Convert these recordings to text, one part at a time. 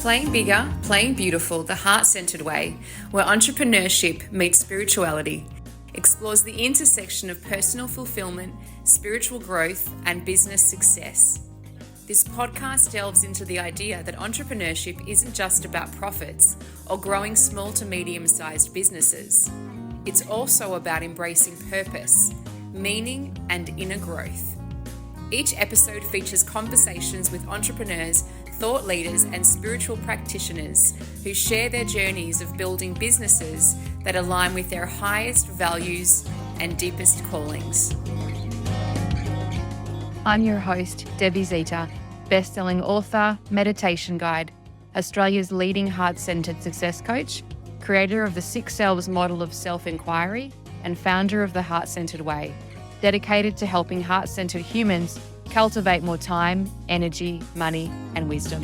Playing Bigger, Playing Beautiful, the heart-centered way, where entrepreneurship meets spirituality, explores the intersection of personal fulfillment, spiritual growth, and business success. This podcast delves into the idea that entrepreneurship isn't just about profits or growing small to medium-sized businesses. It's also about embracing purpose, meaning, and inner growth. Each episode features conversations with entrepreneurs, thought leaders, and spiritual practitioners who share their journeys of building businesses that align with their highest values and deepest callings. I'm your host, Debbie Zita, best-selling author, meditation guide, Australia's leading heart-centered success coach, creator of the 6 Selves model of self-inquiry, and founder of the Heart-Centered Way, dedicated to helping heart-centered humans cultivate more time, energy, money, and wisdom.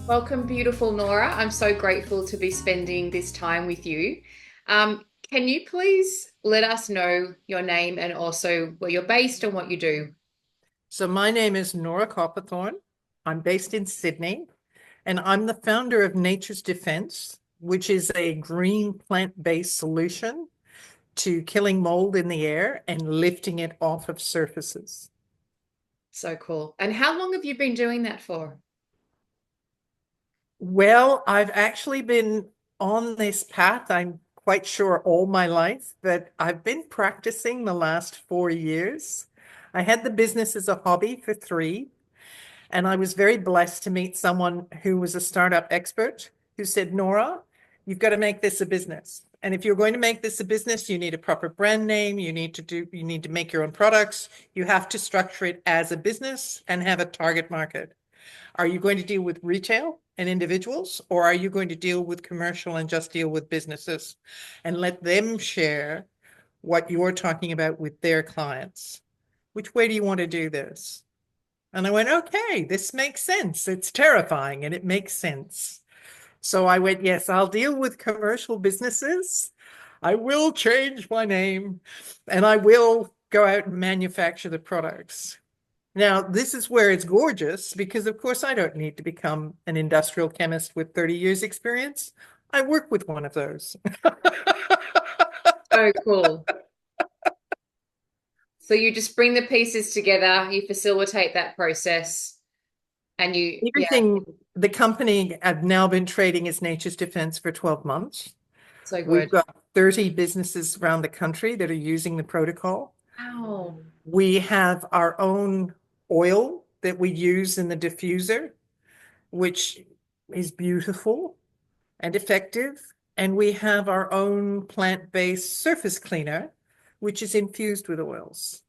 Welcome, beautiful Norah. I'm so grateful to be spending this time with you. Can you please let us know your name and also where you're based and what you do? So my name is Norah Copithorne. I'm based in Sydney, and I'm the founder of Nature's Defense, which is a green plant-based solution to killing mold in the air and lifting it off of surfaces. So cool. And how long have you been doing that for? Well, I've actually been on this path, I'm quite sure, all my life, but I've been practicing the last 4 years. I had the business as a hobby for 3, and I was very blessed to meet someone who was a startup expert who said, Norah, you've got to make this a business. And if you're going to make this a business, you need a proper brand name. You need to make your own products. You have to structure it as a business and have a target market. Are you going to deal with retail and individuals, or are you going to deal with commercial and just deal with businesses and let them share what you're talking about with their clients? Which way do you want to do this? And I went, okay, this makes sense. It's terrifying and it makes sense. So I went, yes, I'll deal with commercial businesses. I will change my name and I will go out and manufacture the products. Now, this is where it's gorgeous because, of course, I don't need to become an industrial chemist with 30 years experience. I work with one of those. So cool. So you just bring the pieces together, you facilitate that process, and everything. The company I've now been trading as Nature's Defense for 12 months. So good. We've got 30 businesses around the country that are using the protocol. Wow. We have our own oil that we use in the diffuser, which is beautiful and effective. And we have our own plant-based surface cleaner, which is infused with oils.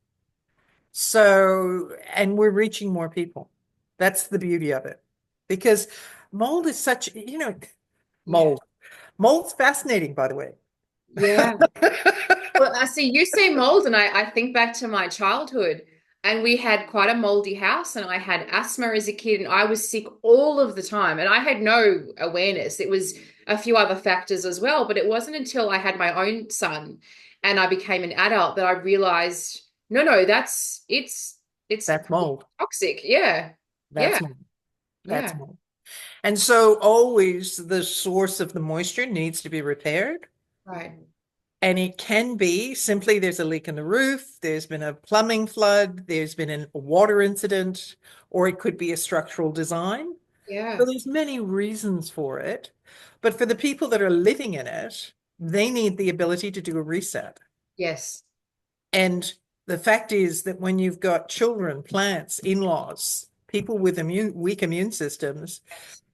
So, and we're reaching more people. That's the beauty of it. Because mold is such, mold. Mold's fascinating, by the way. Yeah. Well, I see you say mold, and I think back to my childhood, and we had quite a moldy house, and I had asthma as a kid, and I was sick all of the time, and I had no awareness. It was a few other factors as well, but it wasn't until I had my own son and I became an adult that I realized, no, that's mold. Toxic. Yeah. That's mold. That's mold. And so always the source of the moisture needs to be repaired. Right. And it can be simply there's a leak in the roof, there's been a plumbing flood, there's been a water incident, or it could be a structural design. Yeah. So there's many reasons for it. But for the people that are living in it, they need the ability to do a reset. Yes. And the fact is that when you've got children, plants, in-laws, people with weak immune systems,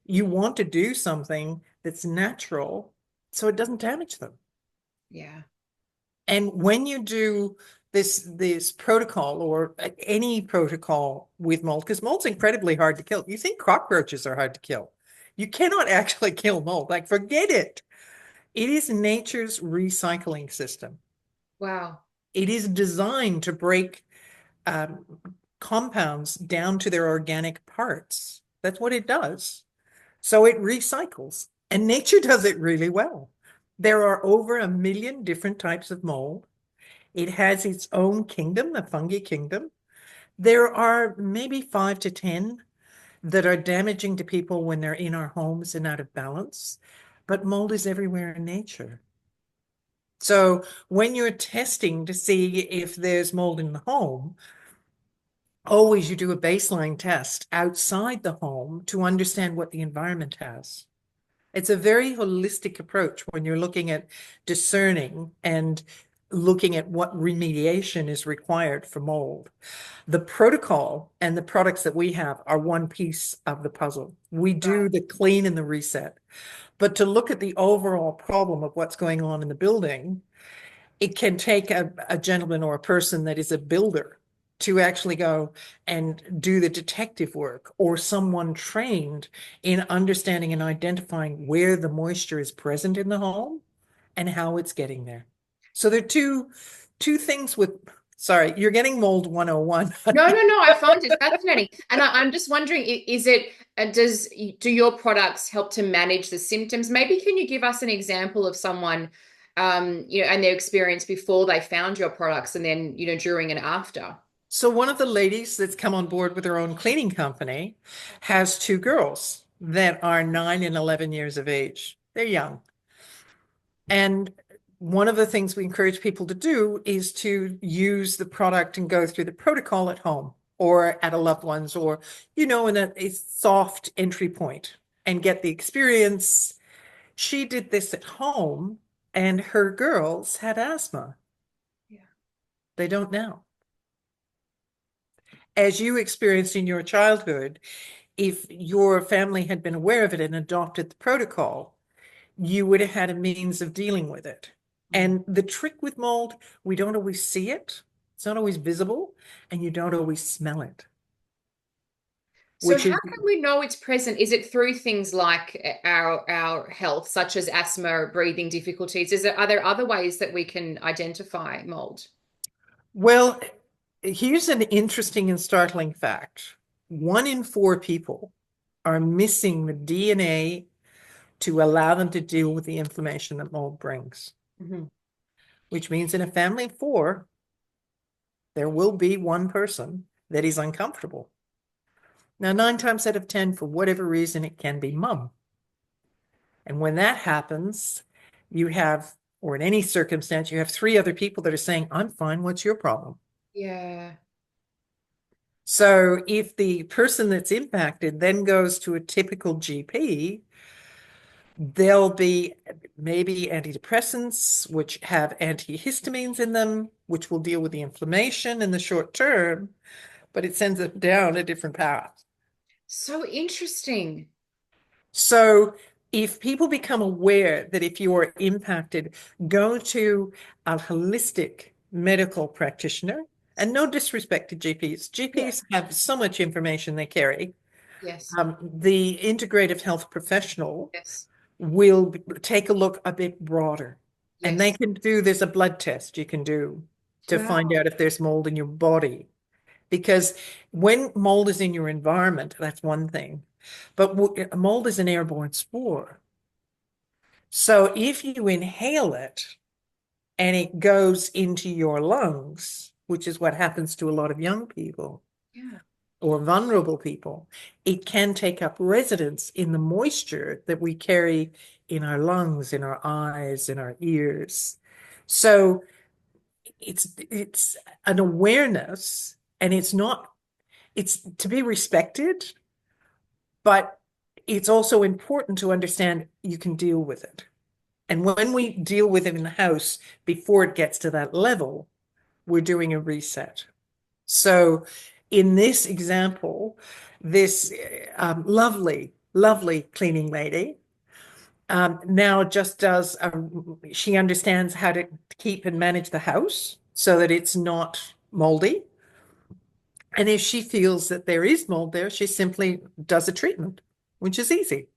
you want to do something that's natural so it doesn't damage them. Yeah. And when you do this protocol or any protocol with mold, because mold's incredibly hard to kill. You think cockroaches are hard to kill. You cannot actually kill mold. Like, forget it. It is nature's recycling system. Wow. It is designed to break compounds down to their organic parts. That's what it does. So it recycles, and nature does it really well. There are over 1 million different types of mold. It has its own kingdom, the fungi kingdom. There are maybe 5 to 10 that are damaging to people when they're in our homes and out of balance, but mold is everywhere in nature. So when you're testing to see if there's mold in the home, always you do a baseline test outside the home to understand what the environment has. It's a very holistic approach when you're looking at discerning and looking at what remediation is required for mold. The protocol and the products that we have are one piece of the puzzle. We do the clean and the reset. But to look at the overall problem of what's going on in the building, it can take a gentleman or a person that is a builder to actually go and do the detective work, or someone trained in understanding and identifying where the moisture is present in the home and how it's getting there. So there are two things with, sorry, you're getting mold 101. No, no, no. I find it fascinating, and I'm just wondering: is it do your products help to manage the symptoms? Maybe can you give us an example of someone, and their experience before they found your products, and then during and after? So one of the ladies that's come on board with her own cleaning company has two girls that are 9 and 11 years of age. They're young. And one of the things we encourage people to do is to use the product and go through the protocol at home or at a loved one's, or, in a soft entry point and get the experience. She did this at home and her girls had asthma. Yeah. They don't now. As you experienced in your childhood, if your family had been aware of it and adopted the protocol, you would have had a means of dealing with it. And the trick with mold, we don't always see it. It's not always visible, and you don't always smell it. So Which how is, can we know it's present? Is it through things like our health, such as asthma, breathing difficulties? Are there other ways that we can identify mold? well, here's an interesting and startling fact. 1 in 4 people are missing the DNA to allow them to deal with the inflammation that mold brings, Mm-hmm. which means in a family of 4, there will be one person that is uncomfortable. Now, 9 times out of 10, for whatever reason, it can be mom. And when that happens, you have, or in any circumstance, you have 3 other people that are saying, I'm fine, what's your problem? Yeah. So if the person that's impacted then goes to a typical GP, there'll be maybe antidepressants, which have antihistamines in them, which will deal with the inflammation in the short term, but it sends it down a different path. So interesting. So if people become aware that if you are impacted, go to a holistic medical practitioner, and no disrespect to GPs. Yeah. GPs have so much information they carry. Yes. The integrative health professional Yes. will take a look a bit broader. And they Yes. can do, there's a blood test you can do to find Wow. out if there's mold in your body. Because when mold is in your environment, that's one thing. But mold is an airborne spore. So if you inhale it and it goes into your lungs, which is what happens to a lot of young people Yeah. or vulnerable people, it can take up residence in the moisture that we carry in our lungs, in our eyes, in our ears. So it's an awareness, and it's to be respected, but it's also important to understand you can deal with it. And when we deal with it in the house before it gets to that level, we're doing a reset. So in this example, this lovely, lovely cleaning lady now just does, she understands how to keep and manage the house so that it's not moldy. And if she feels that there is mold there, she simply does a treatment, which is easy.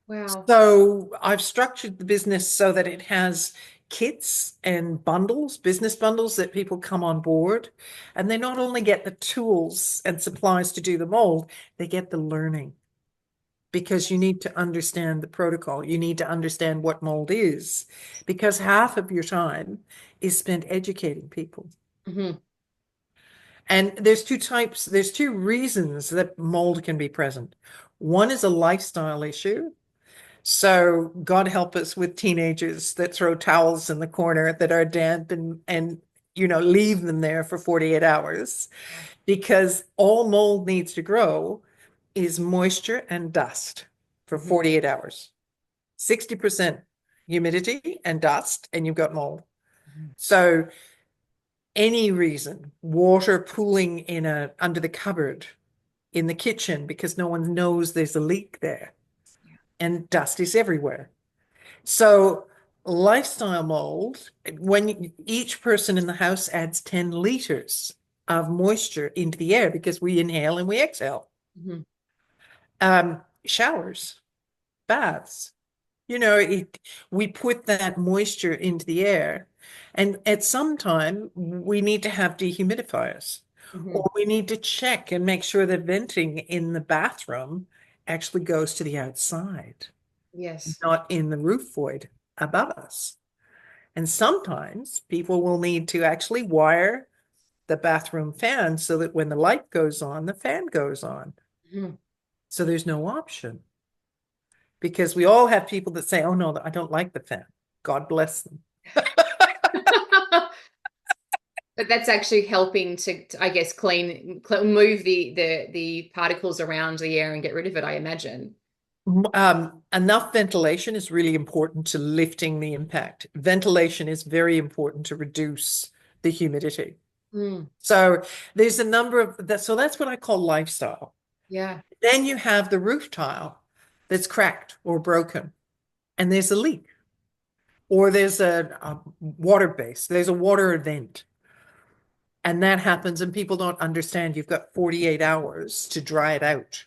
Wow. So I've structured the business so that it has kits and bundles, business bundles that people come on board, and they not only get the tools and supplies to do the mold, they get the learning, because you need to understand the protocol. You need to understand what mold is, because half of your time is spent educating people. Hmm. And there's two reasons that mold can be present. One is a lifestyle issue. So God help us with teenagers that throw towels in the corner that are damp and leave them there for 48 hours because all mold needs to grow is moisture and dust for Mhm. 48 hours. 60% humidity and dust, and you've got mold. Mhm. So any reason, water pooling under the cupboard, in the kitchen because no one knows there's a leak there, Yeah. and dust is everywhere. So lifestyle mold, when each person in the house adds 10 liters of moisture into the air because we inhale and we exhale. Mhm. Showers, baths, we put that moisture into the air. And at some time, we need to have dehumidifiers, or Mhm. we need to check and make sure that venting in the bathroom actually goes to the outside, Yes. not in the roof void above us. And sometimes people will need to actually wire the bathroom fan so that when the light goes on, the fan goes on. Mhm. So there's no option because we all have people that say, oh no, I don't like the fan. God bless them. But that's actually helping I guess, move the particles around the air and get rid of it, I imagine. Enough ventilation is really important to lifting the impact. Ventilation is very important to reduce the humidity. Mm. So there's a number of that. So that's what I call lifestyle. Yeah. Then you have the roof tile that's cracked or broken, and there's a leak, or there's a water base, there's a water event. And that happens, and people don't understand you've got 48 hours to dry it out,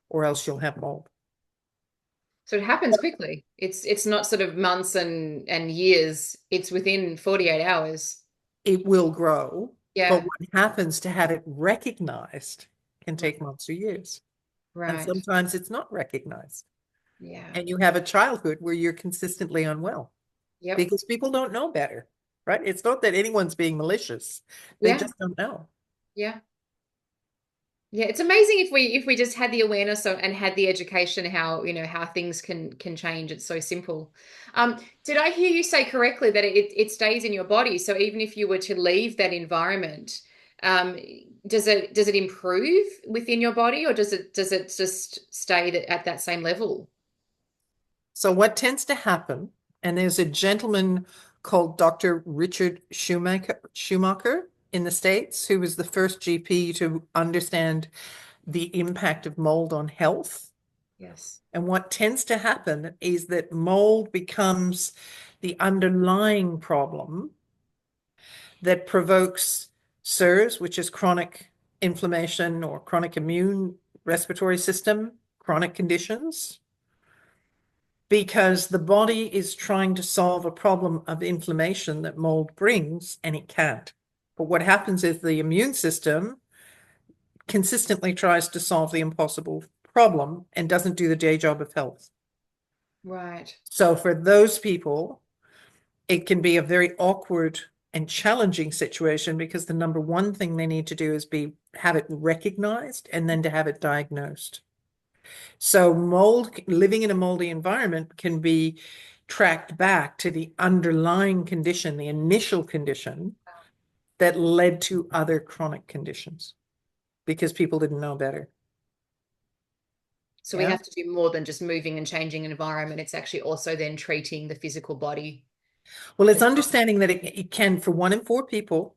or else you'll have mold. So it happens quickly. It's not sort of months and years. It's within 48 hours. It will grow, but Yeah. what happens to have it recognized can take months or years. And Right. sometimes it's not recognized. Yeah. And you have a childhood where you're consistently unwell Yep. because people don't know better, right? It's not that anyone's being malicious, they Yeah. just don't know. Yeah. Yeah, it's amazing if we just had the awareness and had the education how how things can change. It's so simple. Did I hear you say correctly that it stays in your body? So even if you were to leave that environment, um, does it improve within your body, or does it just stay at that same level? So what tends to happen, and there's a gentleman called Dr. Richard Schumacher in the States, who was the first GP to understand the impact of mold on health. Yes. And what tends to happen is that mold becomes the underlying problem that provokes CIRS, which is chronic inflammation or chronic immune respiratory system, chronic conditions, because the body is trying to solve a problem of inflammation that mold brings and it can't. But what happens is the immune system consistently tries to solve the impossible problem and doesn't do the day job of health. Right. So for those people, it can be a very awkward and challenging situation because the number one thing they need to do is have it recognized and then to have it diagnosed. So living in a moldy environment can be tracked back to the underlying condition, the initial condition that led to other chronic conditions because people didn't know better. So we Yeah. have to do more than just moving and changing an environment. It's actually also then treating the physical body Well, it's as well. understanding that it can, for 1 in 4 people,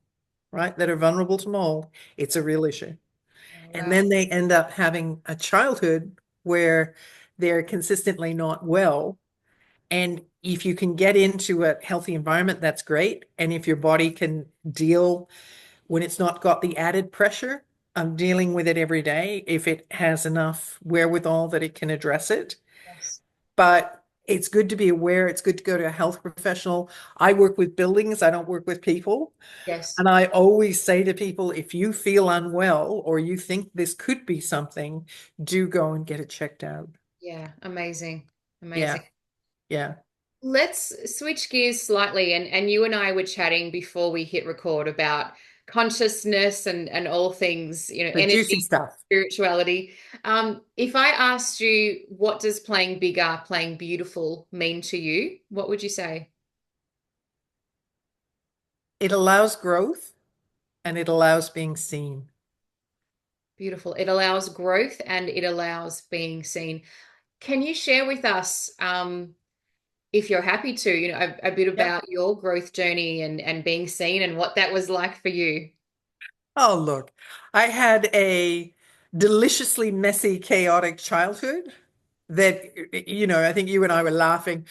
right, that are vulnerable to mold, it's a real issue. Oh, And wow. then they end up having a childhood where they're consistently not well. And if you can get into a healthy environment, that's great. And if your body can deal when it's not got the added pressure of dealing with it every day, if it has enough wherewithal that it can address it. Yes. But it's good to be aware. It's good to go to a health professional. I work with buildings, I don't work with people. Yes. And I always say to people, if you feel unwell or you think this could be something, do go and get it checked out. Yeah. Amazing. Yeah, Amazing. yeah. Let's switch gears slightly. And you and I were chatting before we hit record about consciousness and all things, The juicy energy, stuff. spirituality. If I asked you, what does playing bigger, playing beautiful mean to you, what would you say? It allows growth and it allows being seen. Beautiful. It allows growth and it allows being seen. Can you share with us, if you're happy to, a bit Yep. about your growth journey and being seen and what that was like for you? Oh, look, I had a deliciously messy, chaotic childhood that, I think you and I were laughing.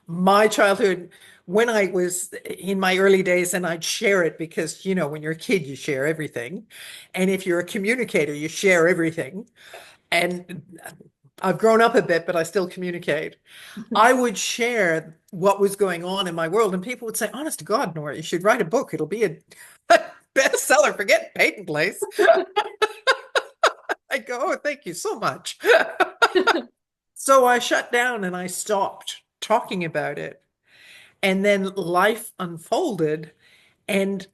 My childhood, when I was in my early days, and I'd share it because, when you're a kid, you share everything. And if you're a communicator, you share everything. And I've grown up a bit, but I still communicate. I would share what was going on in my world, and people would say, honest to God, Nora, you should write a book. It'll be a bestseller. Forget Peyton Place. I go, oh, thank you so much. So I shut down and I stopped talking about it. And then life unfolded, and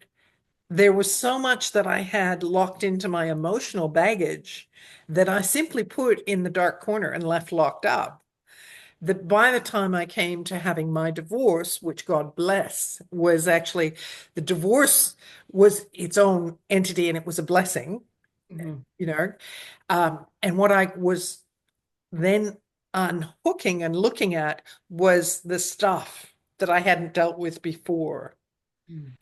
there was so much that I had locked into my emotional baggage that I simply put in the dark corner and left locked up. That by the time I came to having my divorce, which God bless, was actually the divorce was its own entity and it was a blessing, Mhm. you know. And what I was then unhooking and looking at was the stuff that I hadn't dealt with before. Mm.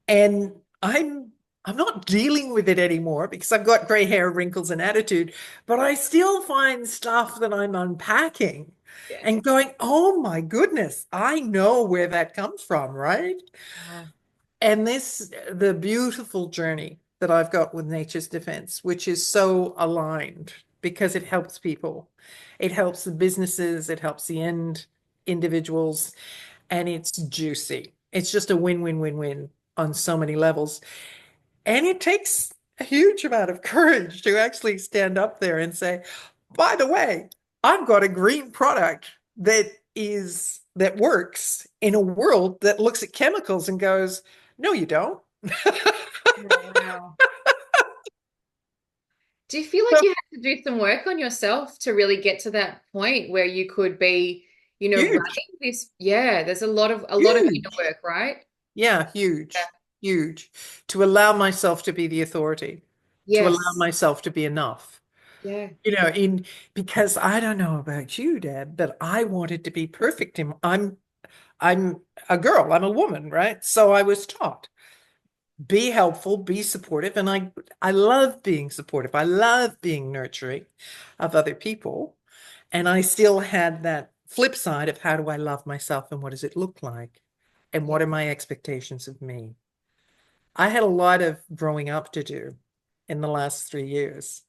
And I'm not dealing with it anymore because I've got gray hair, wrinkles, and attitude, but I still find stuff that I'm unpacking Yeah. and going, oh my goodness, I know where that comes from, right? Wow. And the beautiful journey that I've got with Nature's Defense, which is so aligned because it helps people. It helps the businesses, it helps the end individuals, and it's juicy. It's just a win-win-win-win on so many levels. And it takes a huge amount of courage to actually stand up there and say, by the way, I've got a green product that works in a world that looks at chemicals and goes, no, you don't. Wow. Do you feel like you had to do some work on yourself to really get to that point where you could be, Huge, running this? Yeah, there's a lot of inner huge. work, right? Yeah, Yeah. huge, huge. To allow myself to be the authority, to allow Yes. myself to be enough. Yeah. In because I don't know about you, Deb, but I wanted to be perfect. I'm a girl, I'm a woman, right? So I was taught, be helpful, be supportive, and I love being supportive. I love being nurturing of other people. And I still had that flip side of how do I love myself and what does it look like? And Yeah. what are my expectations of me? I had a lot of growing up to do in the last 3 years.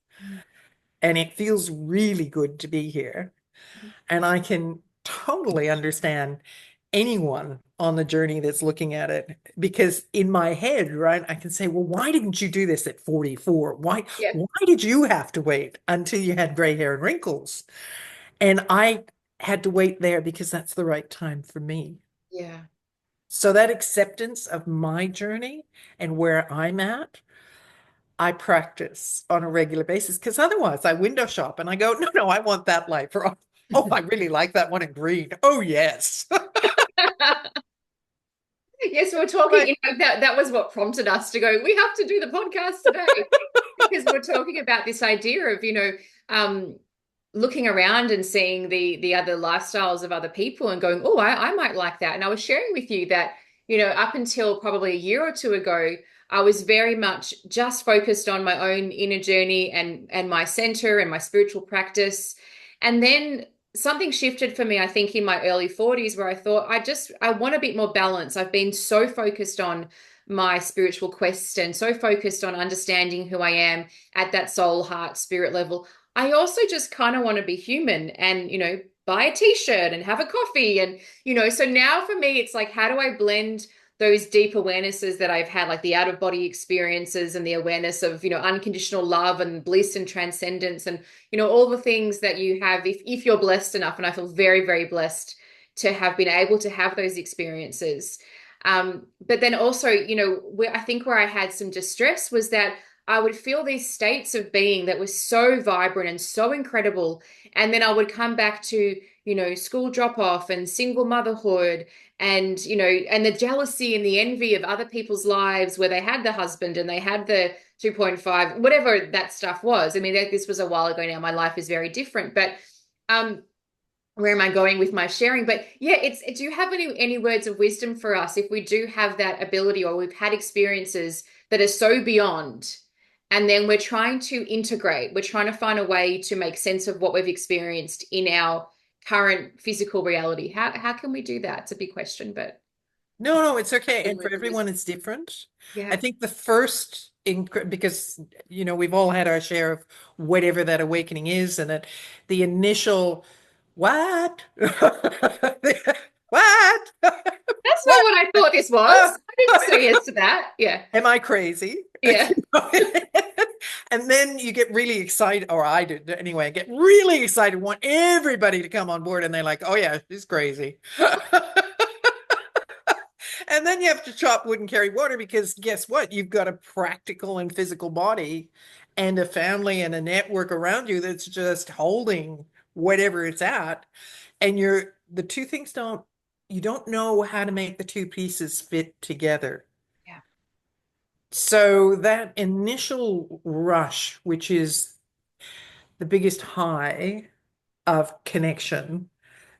And it feels really good to be here. And I can totally understand anyone on the journey that's looking at it because in my head, right, I can say, well, why didn't you do this at 44? Yeah. Why did you have to wait until you had gray hair and wrinkles? And I had to wait there because that's the right time for me. Yeah. So that acceptance of my journey and where I'm at, I practice on a regular basis because otherwise I window shop and I go, no, no, I want that light. Or, oh, I really like that one in green. Oh, yes. Yes, we're talking, Right. that was what prompted us to go, we have to do the podcast today because we're talking about this idea of, um, looking around and seeing the other lifestyles of other people and going, oh, I might like that. And I was sharing with you that, up until probably a year or two ago, I was very much just focused on my own inner journey and my center and my spiritual practice. And then something shifted for me, I think, in my early 40s, where I thought, I want a bit more balance. I've been so focused on my spiritual quest and so focused on understanding who I am at that soul, heart, spirit level. I also just kind of want to be human and, buy a t-shirt and have a coffee. And, so now for me, it's like, how do I blend those deep awarenesses that I've had, like the out of body experiences and the awareness of, unconditional love and bliss and transcendence and, all the things that you have if you're blessed enough. And I feel very, very blessed to have been able to have those experiences. But then also, where I think where I had some distress was that I would feel these states of being that was so vibrant and so incredible. And then I would come back to, school drop off and single motherhood and, and the jealousy and the envy of other people's lives where they had the husband and they had the 2.5, whatever that stuff was. I mean, this was a while ago now. My life is very different, but, where am I going with my sharing? But yeah, do you have any words of wisdom for us if we do have that ability or we've had experiences that are so beyond, and then we're trying to integrate, we're trying to find a way to make sense of what we've experienced in our current physical reality. How can we do that? It's a big question, but No, it's okay. any And for words of everyone, wisdom? it's different. I Yeah. think the first, because, we've all had our share of whatever that awakening is, and the initial, what? What? That's not What? what I thought this was. I didn't say yes to that. Yeah. Am I crazy? Yeah. And then you get really excited, or I did anyway, get really excited, want everybody to come on board, and they're like, oh yeah, she's crazy. And then you have to chop wood and carry water because guess what? You've got a practical and physical body and a family and a network around you that's just holding whatever it's at. And the two things you don't know how to make the two pieces fit together. Yeah. So that initial rush, which is the biggest high of connection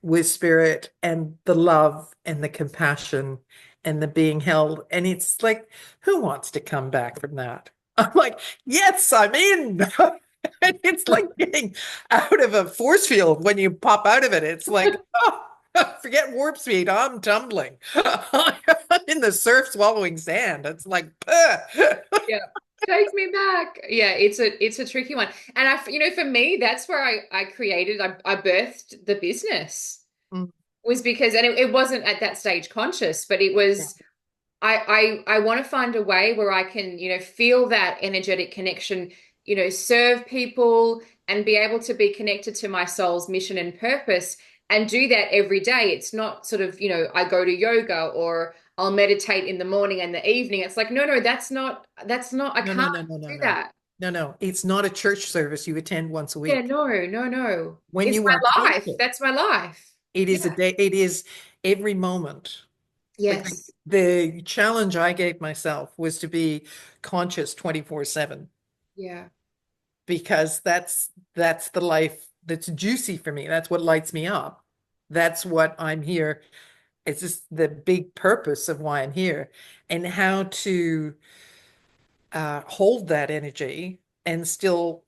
with spirit and the love and the compassion and the being held. And it's like, who wants to come back from that? I'm like, yes, I'm in. And it's like getting out of a force field when you pop out of it. It's like, oh, forget warp speed. I'm tumbling. I'm in the surf swallowing sand. It's like, Yeah. Take me back. Yeah, it's a tricky one. And for me, that's where I birthed the business Mm, was because, and it wasn't at that stage conscious, but it yeah, was, I want to find a way where I can, feel that energetic connection, serve people and be able to be connected to my soul's mission and purpose and do that every day. It's not sort of, I go to yoga or I'll meditate in the morning and the evening. It's like, no, I no, no, can't no, no, no, do no. that. No. It's not a church service you attend once a Yeah, week. no. When It's you are my life. conscious, That's my life. it is a Yeah. day, it is every moment. Like Yes. the challenge I gave myself was to be conscious 24/7 Yeah. because that's the life that's juicy for me. That's what lights me up. That's what I'm here. It's just the big purpose of why I'm here and how to hold that energy and still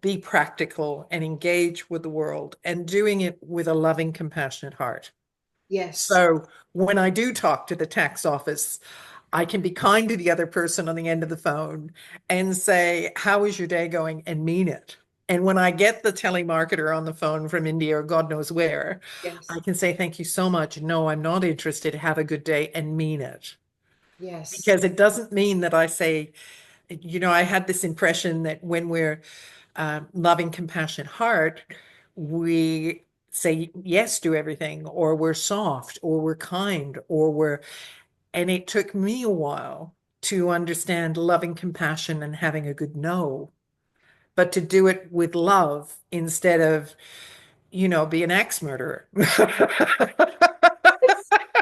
be practical and engage with the world and doing it with a loving, compassionate heart. Yes. So when I do talk to the tax office, I can be kind to the other person on the end of the phone and say, how is your day going? And mean it. And when I get the telemarketer on the phone from India or God knows where, I Yes. can say, thank you so much. No, I'm not interested. Have a good day and mean it. Yes. Because it doesn't mean that I say, I had this impression that when we're loving, compassionate heart, we say yes to everything, or we're soft, or we're kind, and it took me a while to understand loving compassion and having a good no, but to do it with love instead of, be an axe murderer.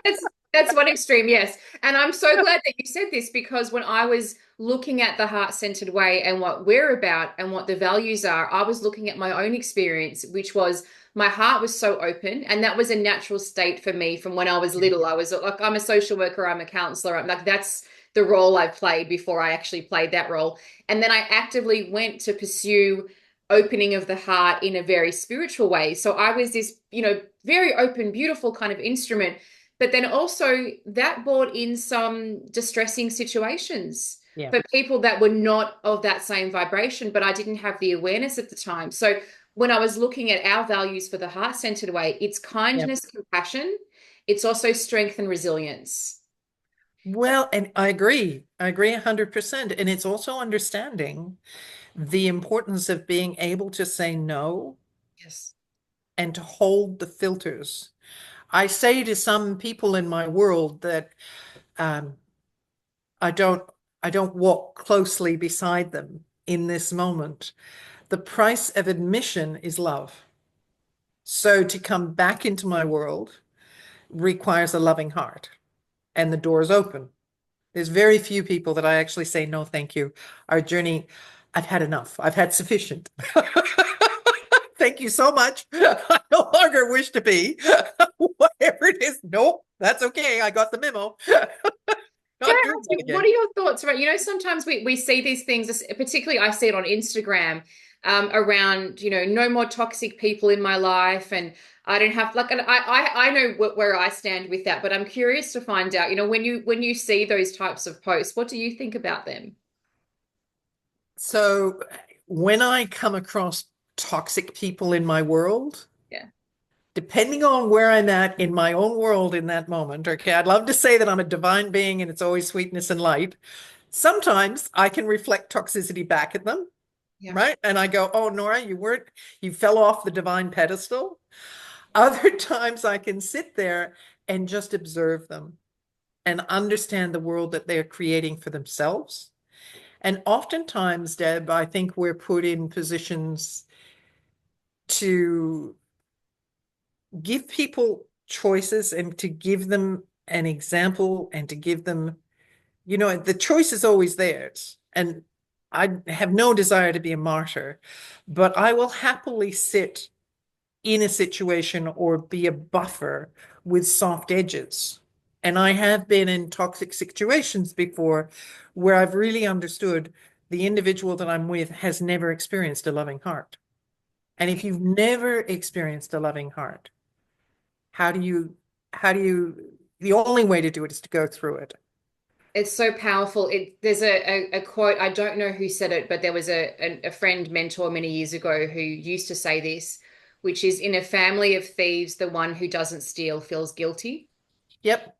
That's that's one extreme, yes. And I'm so glad that you said this because when I was looking at the heart-centered way and what we're about and what the values are, I was looking at my own experience, which was my heart was so open, and that was a natural state for me from when I was little. I was like, I'm a social worker, I'm a counselor. I'm like, that's the role I played before I actually played that role. And then I actively went to pursue opening of the heart in a very spiritual way. So I was this, very open, beautiful kind of instrument. But then also that brought in some distressing situations Yeah, for people that were not of that same vibration, but I didn't have the awareness at the time. So when I was looking at our values for the heart-centered way, it's yeah. kindness, compassion. It's also strength and resilience. Well, and I agree. I agree 100%. And it's also understanding the importance of being able to say no Yes. and to hold the filters. I say to some people in my world that um, I don't I don't walk closely beside them in this moment. The price of admission is love. So to come back into my world requires a loving heart, and the door is open. There's very few people that I actually say, no, thank you. Our journey, I've had enough. I've had sufficient. Thank you so much. I no longer wish to be. Whatever it is, nope, that's okay. I got the memo. Can Not I doing ask that you, what again. are your thoughts about, sometimes we see these things, particularly I see it on Instagram, around, no more toxic people in my life. And I don't have like, and I know where I stand with that, but I'm curious to find out, when you see those types of posts, what do you think about them? So when I come across toxic people in my world, Yeah. depending on where I'm at in my own world in that moment, okay, I'd love to say that I'm a divine being and it's always sweetness and light. Sometimes I can reflect toxicity back at them, Yeah. right? And I go, oh, Nora, you fell off the divine pedestal. Other times I can sit there and just observe them and understand the world that they're creating for themselves. And oftentimes, Deb, I think we're put in positions to give people choices and to give them an example and to give them, the choice is always theirs. And I have no desire to be a martyr, but I will happily sit in a situation or be a buffer with soft edges. And I have been in toxic situations before where I've really understood the individual that I'm with has never experienced a loving heart. And if you've never experienced a loving heart, how do you, the only way to do it is to go through it. It's so powerful. There's a quote, I don't know who said it, but there was a friend mentor many years ago who used to say this, which is, in a family of thieves, the one who doesn't steal feels guilty. Yep.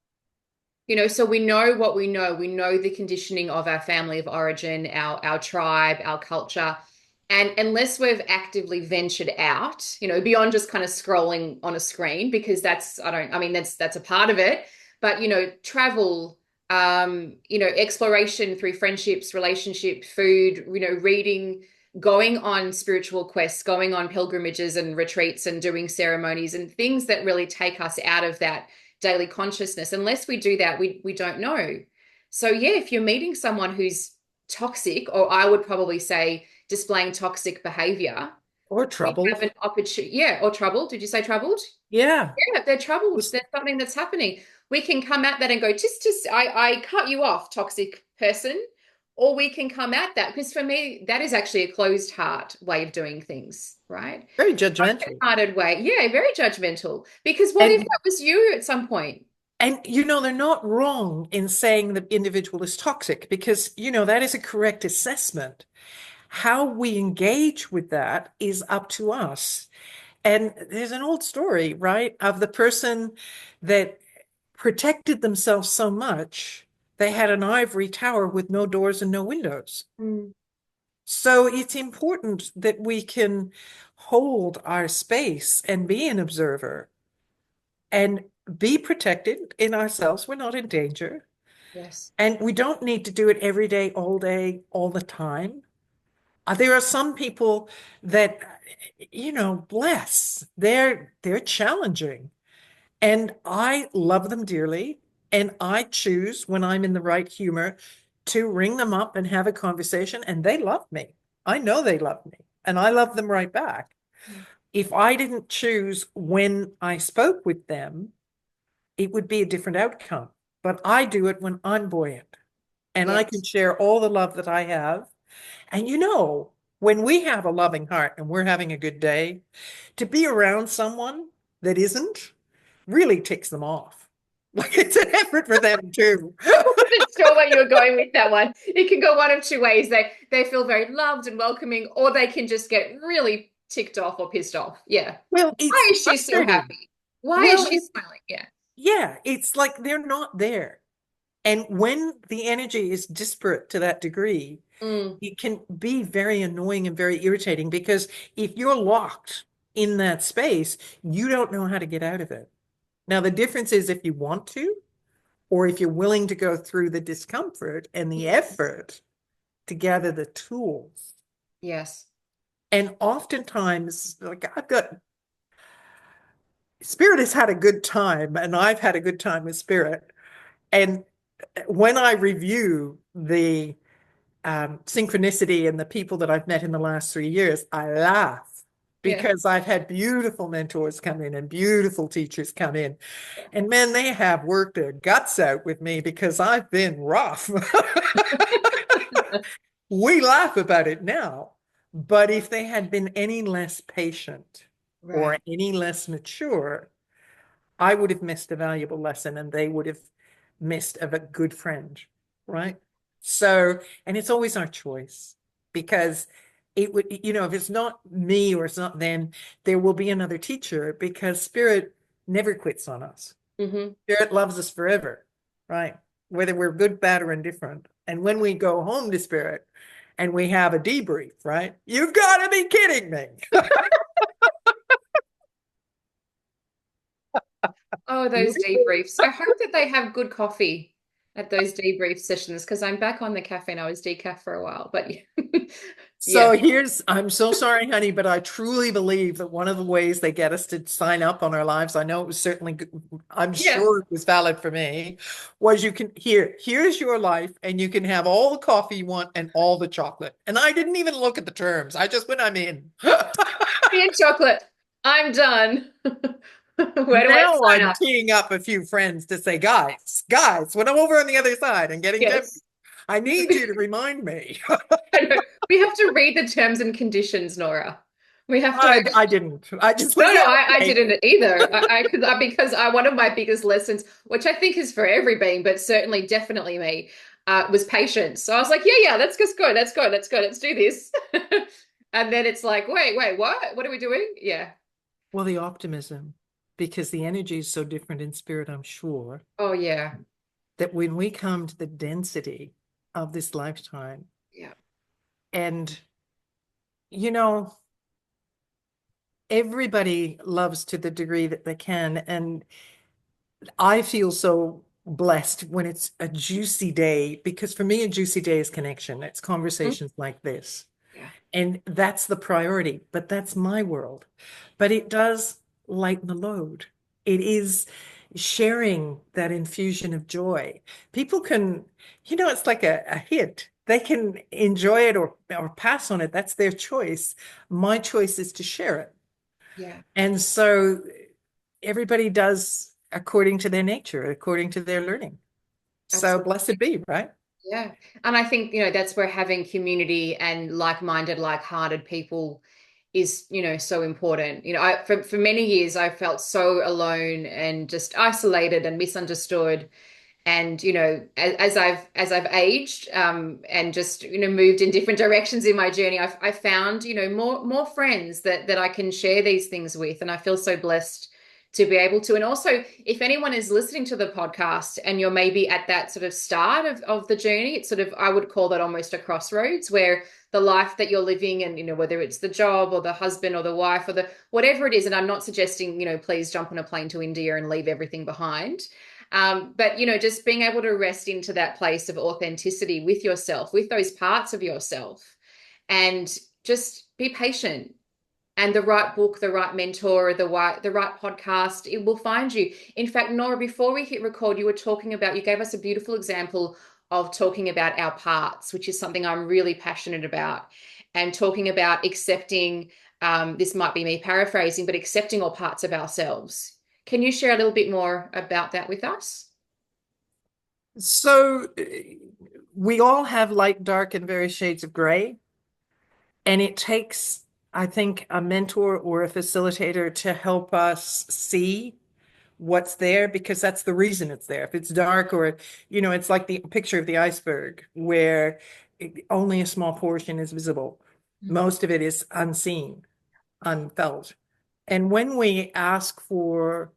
So we know what we know. We know the conditioning of our family of origin, our tribe, our culture. And unless we've actively ventured out, beyond just kind of scrolling on a screen, because that's a part of it. But, travel, exploration through friendships, relationship, food, reading, going on spiritual quests, going on pilgrimages and retreats and doing ceremonies and things that really take us out of that daily consciousness. Unless we do that, we don't know. So yeah, if you're meeting someone who's toxic, or I would probably say displaying toxic behavior, Or we have troubled. an opportunity. Yeah, or troubled. Did you say troubled? Yeah. Yeah, they're troubled. There's something that's happening. We can come at that and go, just, I cut you off, toxic person. Or we can come at that, because for me, that is actually a closed heart way of doing things, right? Very judgmental. Hearted way. Yeah, very judgmental. Because what if And that was you at some point? they're not wrong in saying the individual is toxic because, that is a correct assessment. How we engage with that is up to us. And there's an old story, right, of the person that protected themselves so much, they had an ivory tower with no doors and no windows. Mm. So it's important that we can hold our space and be an observer and be protected in ourselves. We're not in danger. Yes. And we don't need to do it every day, all the time. There are some people that, bless, they're challenging. And I love them dearly. And I choose when I'm in the right humor to ring them up and have a conversation. And they love me. I know they love me. And I love them right back. Mm. If I didn't choose when I spoke with them, it would be a different outcome. But I do it when I'm buoyant and I can Yes. share all the love that I have. And when we have a loving heart and we're having a good day, to be around someone that isn't really ticks them off. Like it's an effort for them too. Wasn't sure where you were going with that one. It can go one of two ways. They feel very loved and welcoming, or they can just get really ticked off or pissed off. Yeah. Well, Why it's is she so frustrating. happy? Why is Well, she smiling? Yeah. yeah, it's like they're not there. And when the energy is disparate to that degree, Mm. it can be very annoying and very irritating because if you're locked in that space, you don't know how to get out of it. Now, the difference is if you want to, or if you're willing to go through the discomfort and the effort to gather the tools. Yes. And oftentimes, like I've got Spirit has had a good time, and I've had a good time with Spirit. And when I review the synchronicity and the people that I've met in the last 3 years, I laugh Yeah. because I've had beautiful mentors come in and beautiful teachers come in. And man, they have worked their guts out with me because I've been rough. We laugh about it now. But if they had been any less patient or Right. any less mature, I would have missed a valuable lesson and they would have missed of a good friend, right? So, and it's always our choice because it would, if it's not me or it's not them, there will be another teacher because Spirit never quits on us. Hmm. Spirit loves us forever, right? Whether we're good, bad, or indifferent. And when we go home to Spirit and we have a debrief, right? You've got to be kidding me. Oh, those debriefs. I hope that they have good coffee at those debrief sessions because I'm back on the caffeine. I was decaf for a while, but yeah. So I'm so sorry, honey, but I truly believe that one of the ways they get us to sign up on our lives, I know it was certainly, I'm Yeah. sure it was valid for me, was you can, here's your life, and you can have all the coffee you want and all the chocolate. And I didn't even look at the terms. I just went, I'm in. Coffee and chocolate. I'm done. Where do I Now sign I'm up? teeing up a few friends to say, guys, when I'm over on the other side and getting tempted, Yes. I need you to remind me. I know. We have to read the terms and conditions, Nora. We have to I didn't. I just No, went, no, yeah, I okay. didn't either. Because one of my biggest lessons, which I think is for every being, but certainly definitely me, was patience. So I was like, yeah, let's just go, let's do this. And then it's like, wait, what? What are we doing? Yeah. Well, the optimism, because the energy is so different in Spirit, I'm sure, Oh yeah. that when we come to the density of this lifetime, Yeah. and you know, everybody loves to the degree that they can. And I feel so blessed when it's a juicy day, because for me, a juicy day is connection. It's Mhm. conversations like this. Yeah. And that's the priority, but that's my world. But it does lighten the load. It is sharing that infusion of joy. People can, it's like a hit. They can enjoy it or pass on it. That's their choice. My choice is to share it. Yeah. And so everybody does according to their nature, according to their learning. So Absolutely. blessed be, right? Yeah. And I think, that's where having community and like-minded, like-hearted people is, so important. For many years I felt so alone and just isolated and misunderstood. And as I've aged and just moved in different directions in my journey, I found more friends that I can share these things with, and I feel so blessed to be able to. And also, if anyone is listening to the podcast and you're maybe at that sort of start of the journey, it's sort of, I would call that almost a crossroads where the life that you're living, and whether it's the job or the husband or the wife or the whatever it is, and I'm not suggesting please jump on a plane to India and leave everything behind. But just being able to rest into that place of authenticity with yourself, with those parts of yourself, and just be patient. And the right book, the right mentor, the right podcast, it will find you. In fact, Nora, before we hit record, you gave us a beautiful example of talking about our parts, which is something I'm really passionate about, and talking about accepting. This might be me paraphrasing, but accepting all parts of ourselves. Can you share a little bit more about that with us? So we all have light, dark, and various shades of gray. And it takes, I think, a mentor or a facilitator to help us see what's there, because that's the reason it's there. If it's dark or, it's like the picture of the iceberg where only a small portion is visible. Most of it is unseen, unfelt. And when we ask for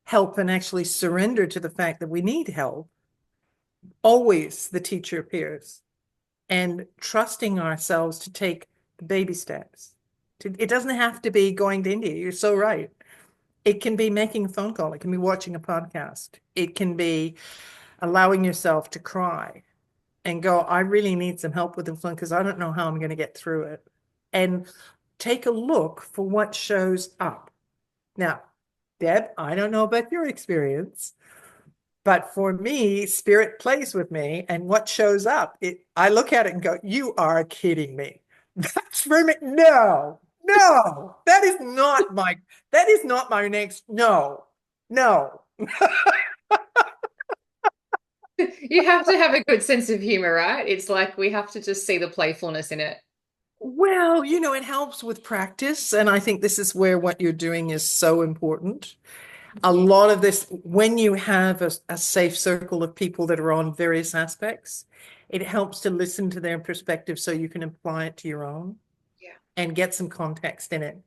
help and actually surrender to the fact that we need help, always the teacher appears, and trusting ourselves to take the baby steps. It doesn't have to be going to India. You're so right. It can be making a phone call. It can be watching a podcast. It can be allowing yourself to cry and go, I really need some help with the phone because I don't know how I'm going to get through it. And take a look for what shows up. Now, Deb, I don't know about your experience, but for me, spirit plays with me, and what shows up, I look at it and go, "You are kidding me." That's for me. No, no, that is not my next. No, no. You have to have a good sense of humor, right? It's like we have to just see the playfulness in it. Well, it helps with practice, and I think this is where what you're doing is so important. A lot of this, when you have a safe circle of people that are on various aspects, it helps to listen to their perspective so you can apply it to your own Yeah. and get some context in it.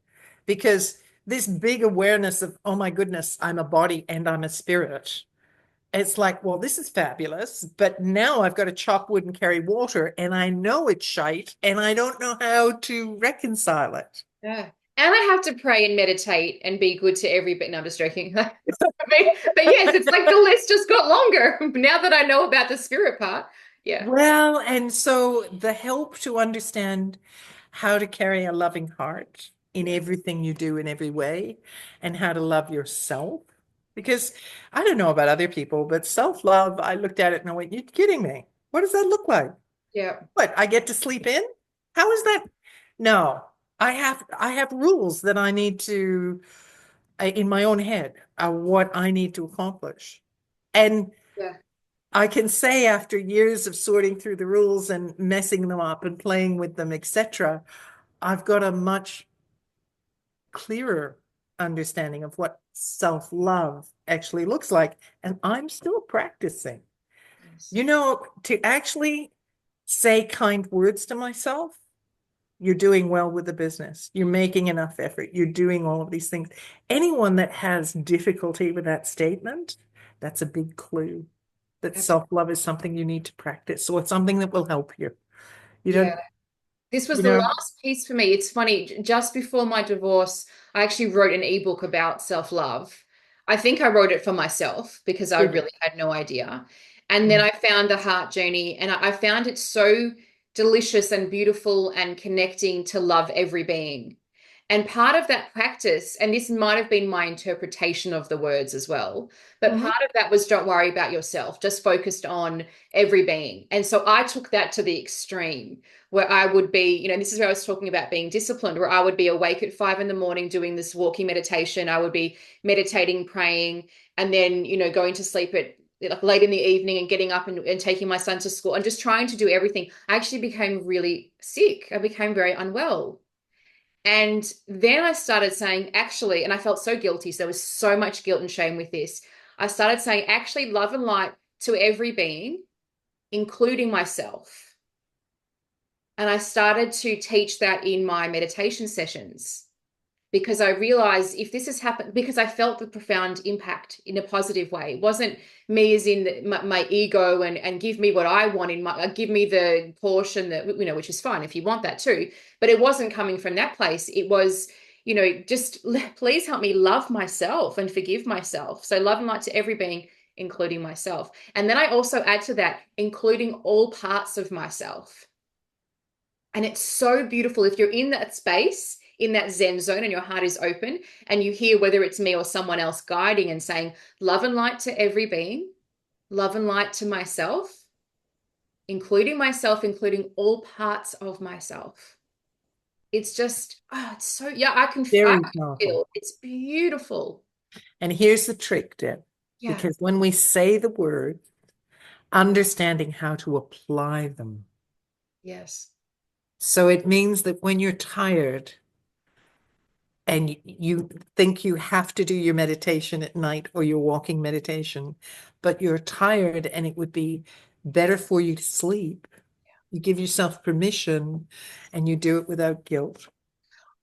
Because this big awareness of, oh my goodness, I'm a body and I'm a spirit. It's like, well, this is fabulous, but now I've got to chop wood and carry water, and I know it's shite, and I don't know how to reconcile it. Yeah. And I have to pray and meditate and be good to every bit. No, I'm just joking. But yes, it's like the list just got longer now that I know about the spirit part. Yeah. Well, and so the help to understand how to carry a loving heart in everything you do in every way, and how to love yourself. Because I don't know about other people, but self-love, I looked at it and I went, "You're kidding me. What does that look like? Yeah. What, I get to sleep in? How is that?" No, I have rules that I need to in my own head, what I need to accomplish. And Yeah. I can say after years of sorting through the rules and messing them up and playing with them, etc., I've got a much clearer understanding of what self-love actually looks like. And I'm still practicing. Yes. To actually say kind words to myself, you're doing well with the business. You're making enough effort. You're doing all of these things. Anyone that has difficulty with that statement, that's a big clue that self-love is something you need to practice. So it's something that will help you. You Yeah. don't, This was you the know, last piece for me. It's funny, just before my divorce, I actually wrote an ebook about self-love. I think I wrote it for myself because I did you? really had no idea. And then Mm. I found the heart journey, and I found it so delicious and beautiful and connecting to love every being. And part of that practice, and this might have been my interpretation of the words as well, but Mhm. part of that was don't worry about yourself, just focused on every being. And so I took that to the extreme where I would be, this is where I was talking about being disciplined, where I would be awake at 5 in the morning doing this walking meditation. I would be meditating, praying, and then, going to sleep at like late in the evening and getting up and taking my son to school and just trying to do everything. I actually became really sick. I became very unwell. And then I started saying, actually, and I felt so guilty. So there was so much guilt and shame with this. I started saying, actually, love and light to every being, including myself. And I started to teach that in my meditation sessions because I realized if this has happened, because I felt the profound impact in a positive way. It wasn't me as in my ego and give me what I want give me the portion that, which is fine if you want that too. But it wasn't coming from that place. It was, just please help me love myself and forgive myself. So love and light to every being, including myself. And then I also add to that, including all parts of myself. And it's so beautiful if you're in that space, in that Zen zone, and your heart is open, and you hear whether it's me or someone else guiding and saying, love and light to every being, love and light to myself, including all parts of myself. It's just, it's so, yeah, I can Very powerful. feel it's beautiful. And here's the trick, Deb, Yeah. because when we say the word, understanding how to apply them. Yes. So it means that when you're tired and you think you have to do your meditation at night or your walking meditation, but you're tired and it would be better for you to sleep, you give yourself permission and you do it without guilt.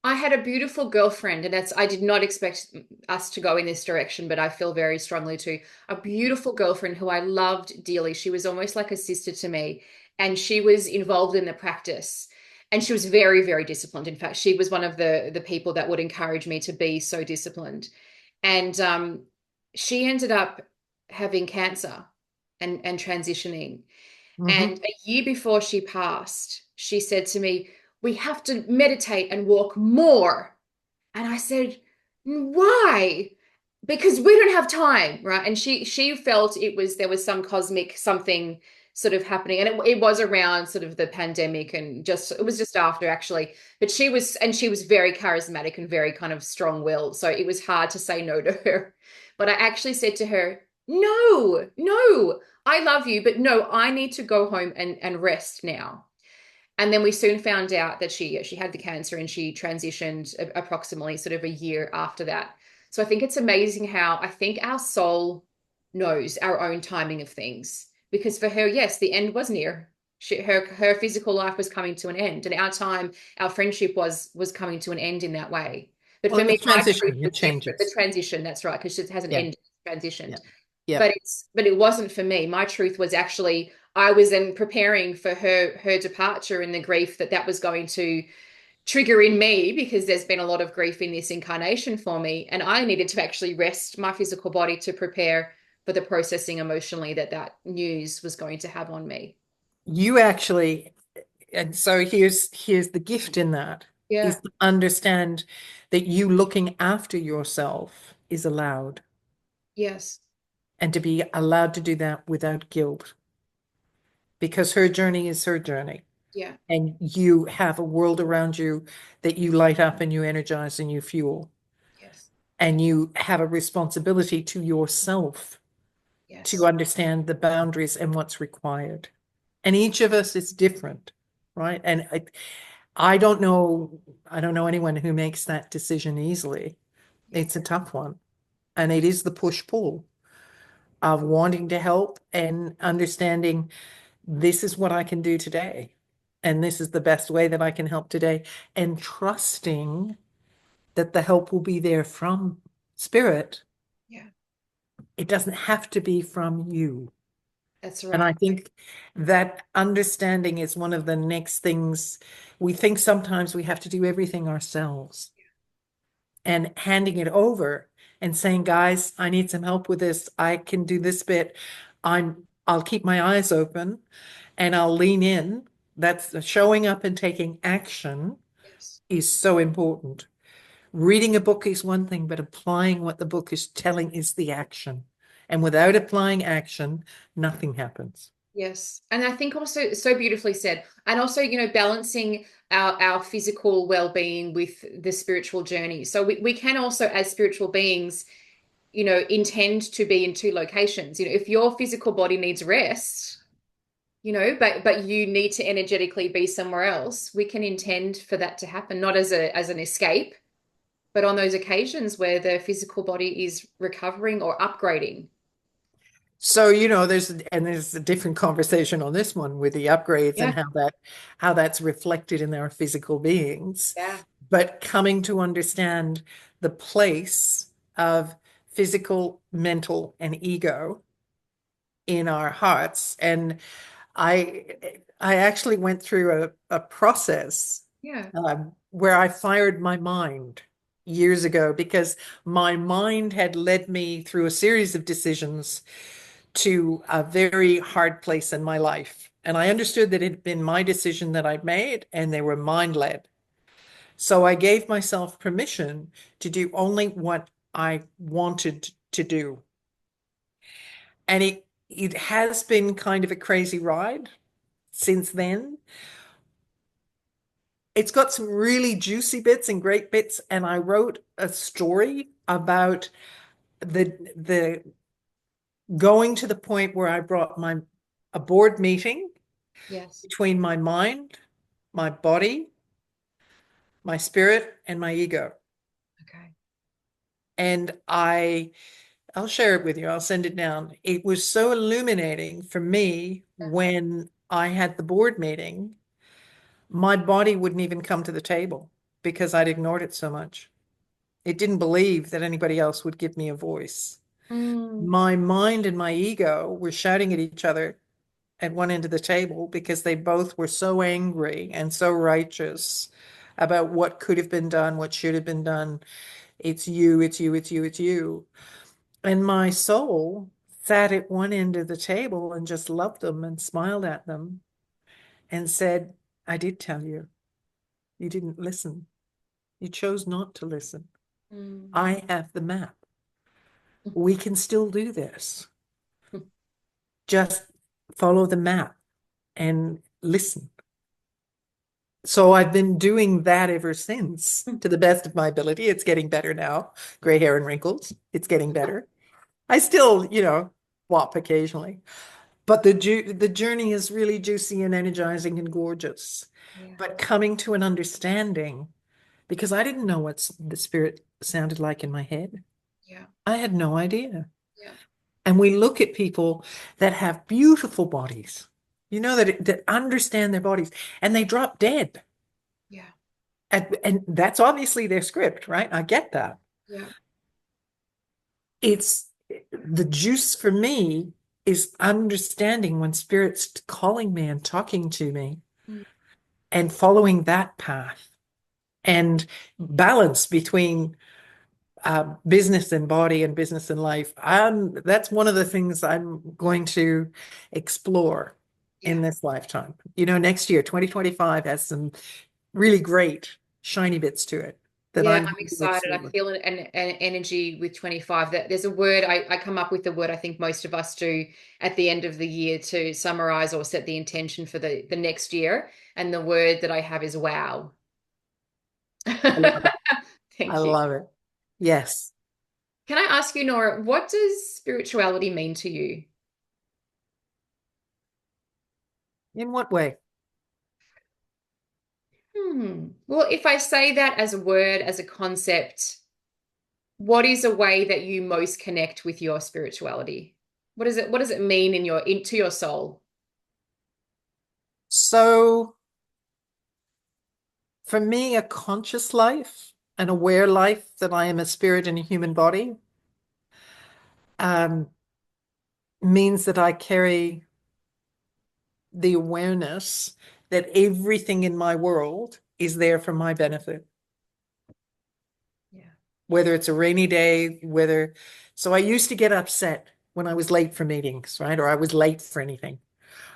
I had a beautiful girlfriend, and I did not expect us to go in this direction, but I feel very strongly too. A beautiful girlfriend who I loved dearly. She was almost like a sister to me, and she was involved in the practice. And she was very, very disciplined. In fact, she was one of the people that would encourage me to be so disciplined. And she ended up having cancer and transitioning. Hmm. And a year before she passed, she said to me, "We have to meditate and walk more." And I said, "Why?" Because we don't have time, right? And she felt there was some cosmic something sort of happening. And it was around sort of the pandemic, and just it was just after actually. But she was very charismatic and very kind of strong-willed. So it was hard to say no to her. But I actually said to her, "No, no, I love you, but no, I need to go home and rest now." And then we soon found out that she had the cancer, and she transitioned approximately sort of a year after that. So I think it's amazing how I think our soul knows our own timing of things. Because for her, yes, the end was near. Her physical life was coming to an end, and our time, our friendship was coming to an end in that way. But Well, for in the me, my truth transition, it was different. The changes. transition, that's right, because it hasn't Yeah, ended, it's yeah, transitioned. yeah. But it wasn't for me. My truth was actually I was then preparing for her departure, and the grief that that was going to trigger in me, because there's been a lot of grief in this incarnation for me, and I needed to actually rest my physical body to prepare for the processing emotionally that that news was going to have on me. You actually, and so here's the gift in that is Yeah. to understand that you looking after yourself is allowed, Yes. and to be allowed to do that without guilt, because her journey is her journey. Yeah. And you have a world around you that you light up and you energize and you fuel. Yes. And you have a responsibility to yourself to Yes. understand the boundaries and what's required. And each of us is different, right? And I don't know anyone who makes that decision easily. Yeah. It's a tough one. And it is the push-pull of wanting to help and understanding this is what I can do today. And this is the best way that I can help today. And trusting that the help will be there from spirit. Yeah. It doesn't have to be from you. That's And I right. think that understanding is one of the next things. We think sometimes we have to do everything ourselves, and handing it over and saying, guys, I need some help with this. I can do this bit. I'll keep my eyes open and I'll lean in. That's showing up and taking action Yes. is so important. Reading a book is one thing, but applying what the book is telling is the action. And without applying action, nothing happens. Yes. And I think also so beautifully said. And also, balancing our physical well-being with the spiritual journey. So we can also, as spiritual beings, intend to be in two locations. If your physical body needs rest, but you need to energetically be somewhere else, we can intend for that to happen, not as an escape, but on those occasions where the physical body is recovering or upgrading. So, there's a different conversation on this one with the upgrades and Yeah. how that's reflected in our physical beings. Yeah. But coming to understand the place of physical, mental, and ego in our hearts. And I I actually went through a process Yeah. where I fired my mind years ago because my mind had led me through a series of decisions to a very hard place in my life. And I understood that it had been my decision that I'd made and they were mind-led. So I gave myself permission to do only what I wanted to do. And it has been kind of a crazy ride since then. It's got some really juicy bits and great bits, and I wrote a story about the going to the point where I brought my a board meeting Yes. between my mind, my body, my spirit, and my ego. Okay. And I'll share it with you. I'll send it down. It was so illuminating for me when I had the board meeting. My body wouldn't even come to the table because I'd ignored it so much. It didn't believe that anybody else would give me a voice. Mm. My mind and my ego were shouting at each other at one end of the table because they both were so angry and so righteous about what could have been done, what should have been done. It's you, it's you, it's you, it's you. And my soul sat at one end of the table and just loved them and smiled at them and said, I did tell you. You didn't listen. You chose not to listen. Mm. I have the map. We can still do this. Just follow the map and listen. So I've been doing that ever since, to the best of my ability. It's getting better now. Gray hair and wrinkles. It's getting better. I still, whop occasionally. But the journey is really juicy and energizing and gorgeous. Yeah. But coming to an understanding, because I didn't know what the spirit sounded like in my head. Yeah. I had no idea. Yeah. And we look at people that have beautiful bodies, that understand their bodies, and they drop dead. Yeah. And that's obviously their script, right? I get that. Yeah. It's the juice for me is understanding when spirit's calling me and talking to me Mm. and following that path and balance between business and body and business and life. That's one of the things I'm going to explore in Yeah. this lifetime. Next year, 2025 has some really great shiny bits to it that Yeah, I'm I'm going to excited. I explore. feel an energy with 25 that there's a word I come up with the word I think most of us do at the end of the year to summarize or set the intention for the next year. And the word that I have is wow. I love it. I Thank you. love it. Yes. Can I ask you, Nora, what does spirituality mean to you? In what way? Well, if I say that as a word, as a concept, what is a way that you most connect with your spirituality? What does it mean into your soul? So for me, a conscious life, an aware life that I am a spirit in a human body, um, means that I carry the awareness that everything in my world is there for my benefit. Yeah. Whether it's a rainy day, so I used to get upset when I was late for meetings, right? Or I was late for anything.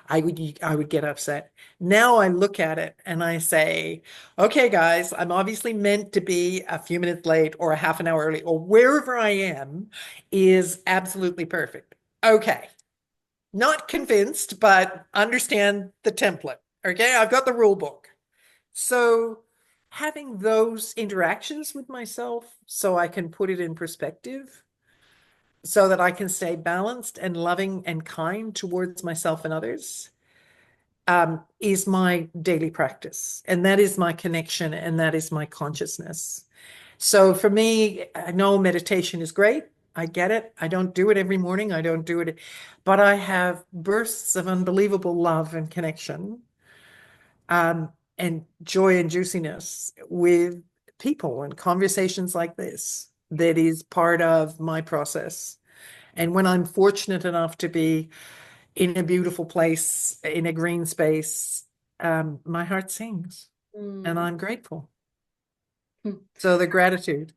I would get upset. Now I look at it and I say, okay, guys, I'm obviously meant to be a few minutes late or a half an hour early or wherever I am is absolutely perfect. Okay. Not convinced, but understand the template. Okay. I've got the rule book. So having those interactions with myself so I can put it in perspective so that I can stay balanced and loving and kind towards myself and others is my daily practice. And that is my connection and that is my consciousness. So for me, I know meditation is great. I get it. I don't do it every morning. I don't do it, but I have bursts of unbelievable love and connection, and joy and juiciness with people and conversations like this that is part of my process. And when I'm fortunate enough to be in a beautiful place, in a green space, my heart sings and Mm. I'm grateful. So the gratitude.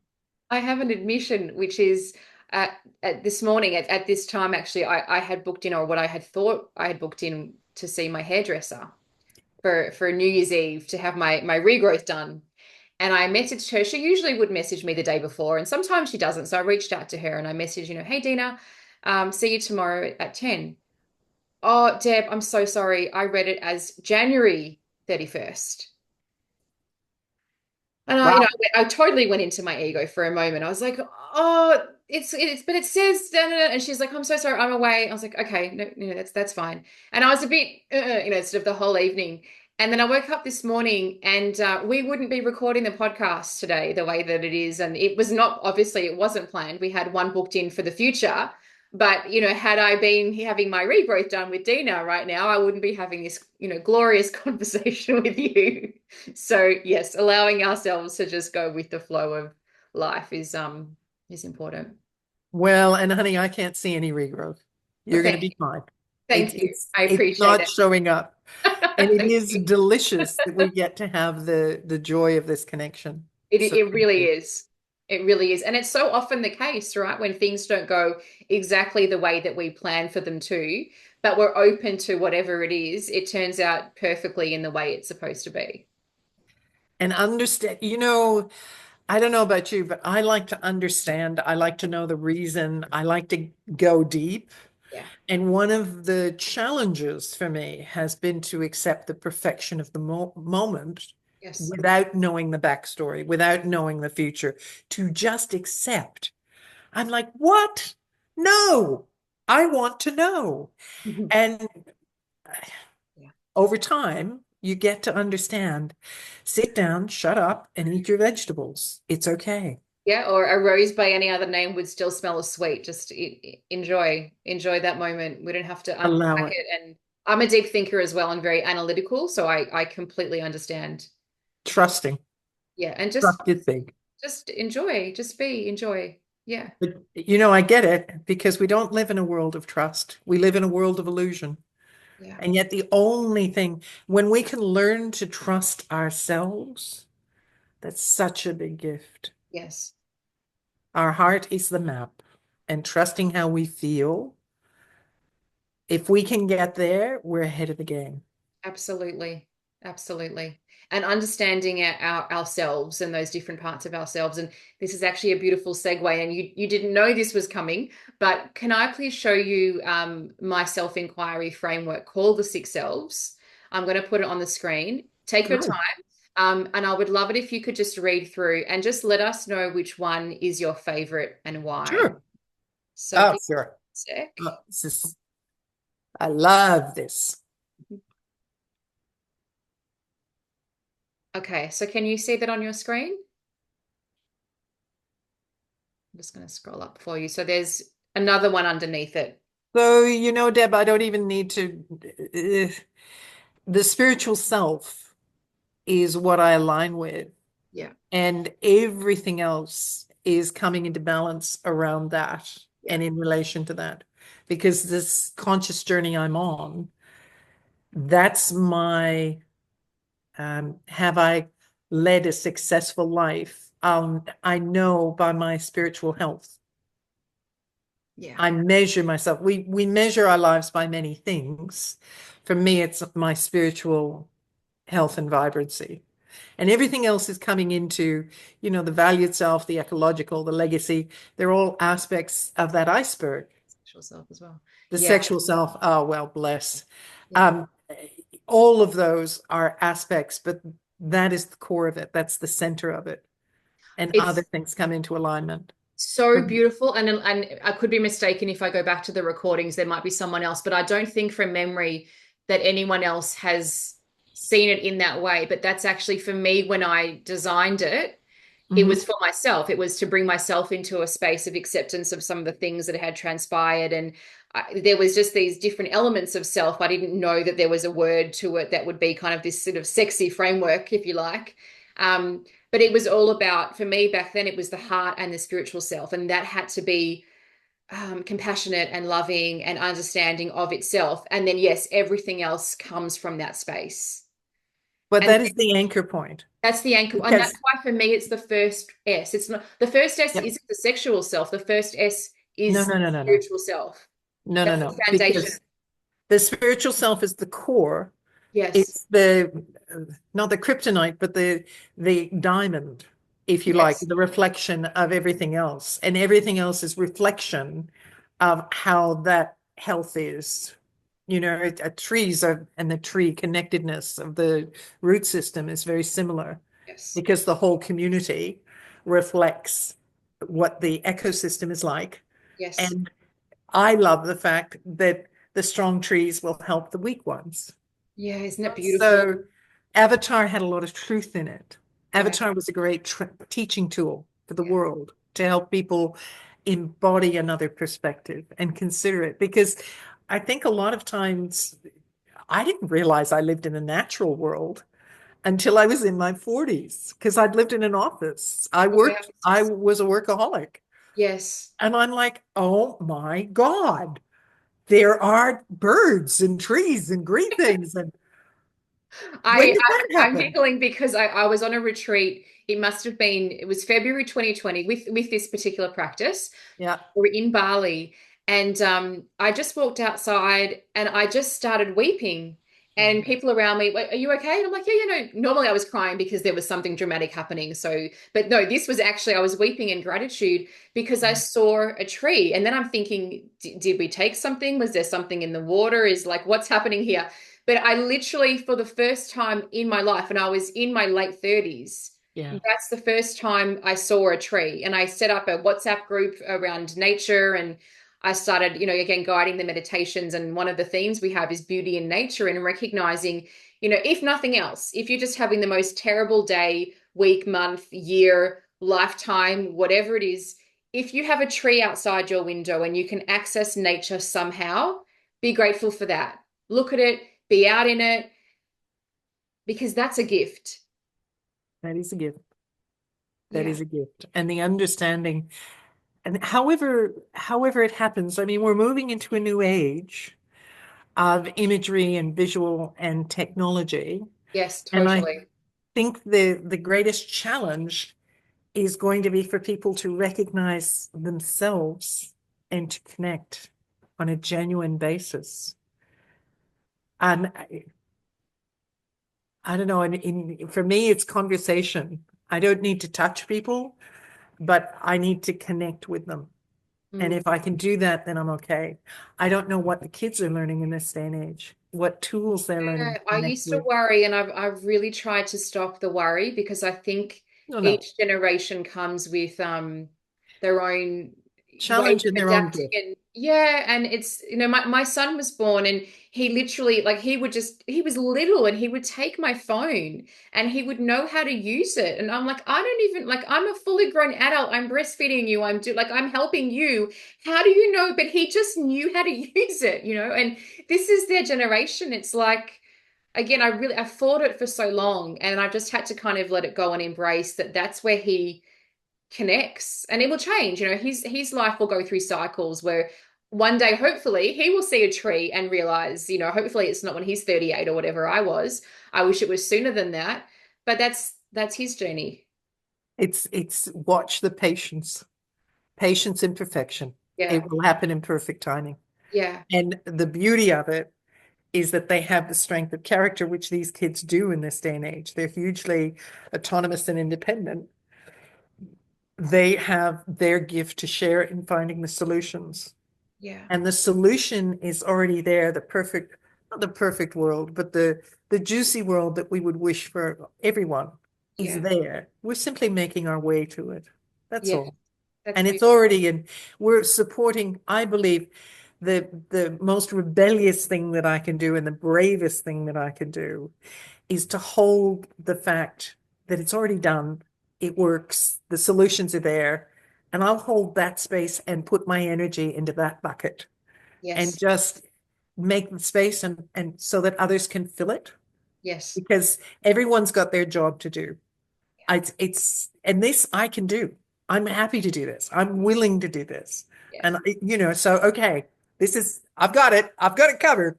I have an admission, which is at this morning at this time, actually, I had booked in, or what I had thought I had booked in to see my hairdresser for New Year's Eve to have my regrowth done. And I messaged her. She usually would message me the day before, and sometimes she doesn't. So I reached out to her and I messaged, hey, Dina, see you tomorrow at 10. Oh, Deb, I'm so sorry. I read it as January 31st. And Wow. I totally went into my ego for a moment. I was like, oh, but it says, da, da, da. And she's like, I'm so sorry, I'm away. I was like, okay, no, that's fine. And I was a bit, sort of the whole evening. And then I woke up this morning and we wouldn't be recording the podcast today the way that it is. And it was not, obviously, it wasn't planned. We had one booked in for the future. But, had I been having my regrowth done with Dina right now, I wouldn't be having this, glorious conversation with you. So yes, allowing ourselves to just go with the flow of life is important. Well, and honey, I can't see any regrowth. You're going to Okay. be fine. It, Thank you. I it's appreciate not it. showing up. And it Thank is you. delicious that we get to have the joy of this connection. So It thank really you. is. It really is. And it's so often the case, right? When things don't go exactly the way that we plan for them to, but we're open to whatever it is, it turns out perfectly in the way it's supposed to be. And understand, I don't know about you, but I like to understand. I like to know the reason. I like to go deep. Yeah. And one of the challenges for me has been to accept the perfection of the moment Yes. without knowing the backstory, without knowing the future, to just accept. I'm like, what? No, I want to know. Mhm. And Yeah. over time, you get to understand. Sit down, shut up, and eat your vegetables. It's okay. Yeah, or a rose by any other name would still smell as sweet. Just enjoy that moment. We don't have to Allow unpack it. it. And I'm a deep thinker as well and very analytical, so I completely understand. Trusting. Yeah, and Trust is big. just enjoy, just be, enjoy. Yeah, But, I get it because we don't live in a world of trust. We live in a world of illusion. yeah, And yet, the only thing, when we can learn to trust ourselves, that's such a big gift. yes, Our heart is the map, and trusting how we feel, if we can get there, we're ahead of the game. absolutely, absolutely. And understanding ourselves and those different parts of ourselves. And this is actually a beautiful segue. And you didn't know this was coming, but can I please show you my self-inquiry framework called the Six Selves? I'm going to put it on the screen. Take your time. Sure. And I would love it if you could just read through and just let us know which one is your favorite and why. Sure. So give Oh, me sure. a sec. Oh, I love this. Okay, so can you see that on your screen? I'm just going to scroll up for you. So there's another one underneath it. So, Deb, I don't even need to. The spiritual self is what I align with, Yeah, and everything else is coming into balance around that yeah, and in relation to that. Because this conscious journey I'm on, that's my have I led a successful life? I know by my spiritual health. yeah. I measure myself. We measure our lives by many things. For me, it's my spiritual health and vibrancy. And everything else is coming into, the valued self, the ecological, the legacy. They're all aspects of that iceberg. Sexual self as well. The Yeah, sexual self, oh, well, bless. yeah. Um, all of those are aspects, but that is the core of it. That's the center of it. And other It's things come into alignment. so beautiful. And I could be mistaken if I go back to the recordings, there might be someone else, but I don't think from memory that anyone else has seen it in that way. But that's actually for me when I designed it. It Mhm. was for myself. It was to bring myself into a space of acceptance of some of the things that had transpired. And there was just these different elements of self. I didn't know that there was a word to it that would be kind of this sort of sexy framework, if you like. But it was all about, for me back then, it was the heart and the spiritual self. And that had to be compassionate and loving and understanding of itself. And then, yes, everything else comes from that space. But And that is the anchor point that's the anchor. And that's because, why for me it's the first S. It's not the first S yep, isn't the sexual self. The first S no, is no, no, no, no, spiritual self. no, no, That's the no, foundation. because the spiritual self is the core. Yes. It's the not the kryptonite, but the diamond, if you like, Yes. the reflection of everything else, and everything else is reflection of how that health is. Trees are, and the tree connectedness of the root system is very similar Yes. because the whole community reflects what the ecosystem is like. Yes. And I love the fact that the strong trees will help the weak ones. Yeah, isn't it beautiful? So Avatar had a lot of truth in it. Yeah. Avatar was a great teaching tool for the Yeah. world to help people embody another perspective and consider it. Because I think a lot of times I didn't realize I lived in a natural world until I was in my 40s because I'd lived in an office. I Yes. was a workaholic. Yes. And I'm like, oh my God. there are birds and trees and green things. And when I, did that I'm happen? giggling because I was on a retreat. It must have been, it was February 2020 with this particular practice. Yeah. We're in Bali, and I just walked outside and I just started weeping. Mm. And people around me, "Wait, are you okay?" And I'm like, yeah, no. Normally I was crying because there was something dramatic happening. So, but no, this was actually, I was weeping in gratitude because I saw a tree. And then I'm thinking, did we take something? Was there something in the water? Is like, what's happening here? But I literally, for the first time in my life, and I was in my late 30s, Yeah. that's the first time I saw a tree. And I set up a WhatsApp group around nature, and I started, again, guiding the meditations. And one of the themes we have is beauty in nature, and recognizing, if nothing else, if you're just having the most terrible day, week, month, year, lifetime, whatever it is, if you have a tree outside your window and you can access nature somehow, be grateful for that. Look at it, be out in it, because that's a gift. That is a gift. That Yeah. is a gift. And the understanding, and however it happens, I mean, we're moving into a new age of imagery and visual and technology. Yes, And I totally. think the greatest challenge is going to be for people to recognize themselves and to connect on a genuine basis. And I don't know, for me, it's conversation. I don't need to touch people, but I need to connect with them. And Mm. if I can do that, then I'm okay. I don't know what the kids are learning in this day and age, what tools they're learning Yeah, to I connect used to with. worry, and I've really tried to stop the worry because I think No, no, each generation comes with their own ways challenge in of their own adapting. gift. And yeah, and it's, my son was born, and he literally, like, he was little, and he would take my phone and he would know how to use it. And I'm like, I don't even, like, I'm a fully grown adult, I'm breastfeeding you, I'm helping you. How do you know? But he just knew how to use it, and this is their generation. It's like, again, I fought it for so long, and I just had to kind of let it go and embrace that that's where he connects, and it will change. His life will go through cycles where one day, hopefully, he will see a tree and realize, hopefully it's not when he's 38 or whatever I was. I wish it was sooner than that, but that's his journey. It's watch the patience, patience and perfection. It Yeah. will happen in perfect timing. Yeah. And the beauty of it is that they have the strength of character, which these kids do in this day and age. They're hugely autonomous and independent. They have their gift to share in finding the solutions. Yeah. And the solution is already there, the perfect, not the perfect world, but the juicy world that we would wish for everyone is Yeah. there. We're simply making our way to it. That's Yeah. all. That's And it's beautiful. already in, we're supporting, I believe, the most rebellious thing that I can do and the bravest thing that I can do is to hold the fact that it's already done, it works, the solutions are there, and I'll hold that space and put my energy into that bucket and Yes. just make the space and so that others can fill it Yes. because everyone's got their job to do. It's and this I can do. I'm happy to do this. I'm willing to do this. Yeah. And so okay, this is I've got it. I've got it covered.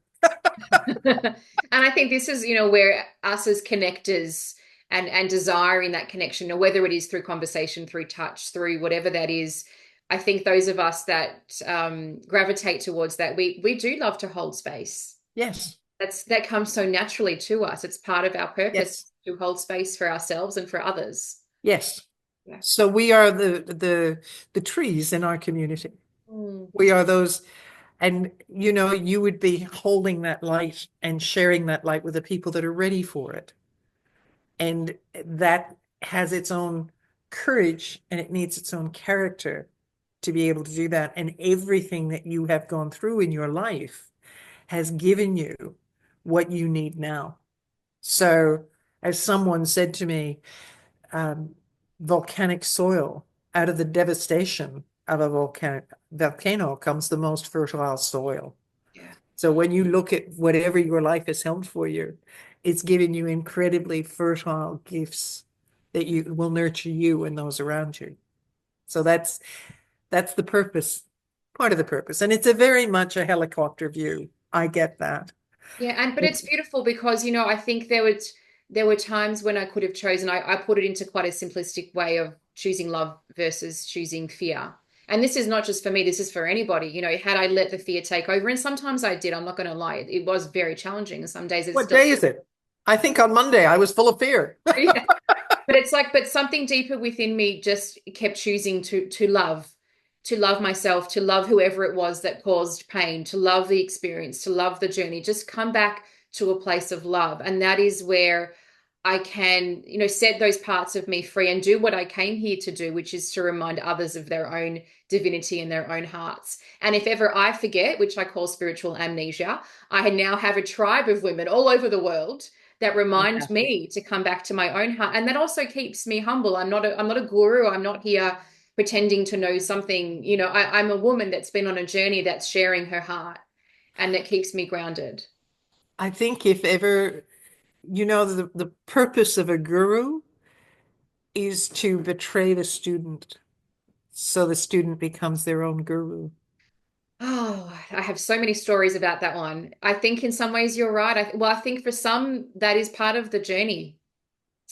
And I think this is, where us as connectors and desiring that connection, or whether it is through conversation, through touch, through whatever that is, I think those of us that gravitate towards that, we do love to hold space. Yes. That comes so naturally to us. It's part of our purpose Yes. to hold space for ourselves and for others. Yes. Yeah. So we are the trees in our community. Mm. We are those, and you would be holding that light and sharing that light with the people that are ready for it. And that has its own courage and it needs its own character to be able to do that. And everything that you have gone through in your life has given you what you need now. So, as someone said to me, um, volcanic soil, out of the devastation of a volcano comes the most fertile soil. Yeah. So when you look at whatever your life has held for you, it's giving you incredibly fertile gifts that you will nurture you and those around you. So that's the purpose part of the purpose. And it's a very much a helicopter view. I get that. Yeah, but it's beautiful because, I think there were times when I could have chosen, I put it into quite a simplistic way of choosing love versus choosing fear. And this is not just for me, this is for anybody. Had I let the fear take over, and sometimes I did, I'm not going to lie, it was very challenging. And some days it's What still day is it? I think on Monday I was full of fear. yeah. But something deeper within me just kept choosing to love myself, to love whoever it was that caused pain, to love the experience, to love the journey, just come back to a place of love. And that is where I can, set those parts of me free and do what I came here to do, which is to remind others of their own divinity and their own hearts. And if ever I forget, which I call spiritual amnesia, I now have a tribe of women all over the world that remind me to come back to my own heart. And that also keeps me humble. I'm not a guru. I'm not here pretending to know something. I'm a woman that's been on a journey that's sharing her heart, and that keeps me grounded. I think if ever, the purpose of a guru is to betray the student so the student becomes their own guru. Oh, I have so many stories about that one. I think in some ways you're right. I think for some that is part of the journey.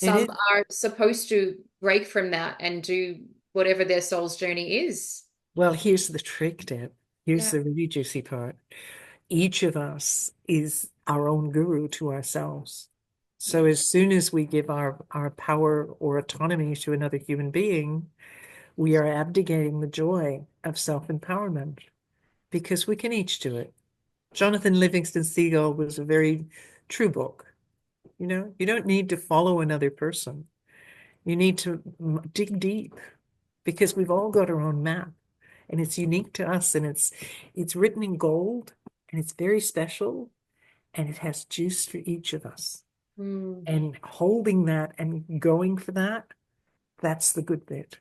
It is. Some are supposed to break from that and do whatever their soul's journey is. Well, here's the trick, Deb. Here's Yeah. the really juicy part. Each of us is our own guru to ourselves. So as soon as we give our power or autonomy to another human being, we are abdicating the joy of self-empowerment because we can each do it. Jonathan Livingston Seagull was a very true book. You don't need to follow another person. You need to dig deep because we've all got our own map and it's unique to us, and it's written in gold, and it's very special, and it has juice for each of us. And holding that and going for that, that's the good bit.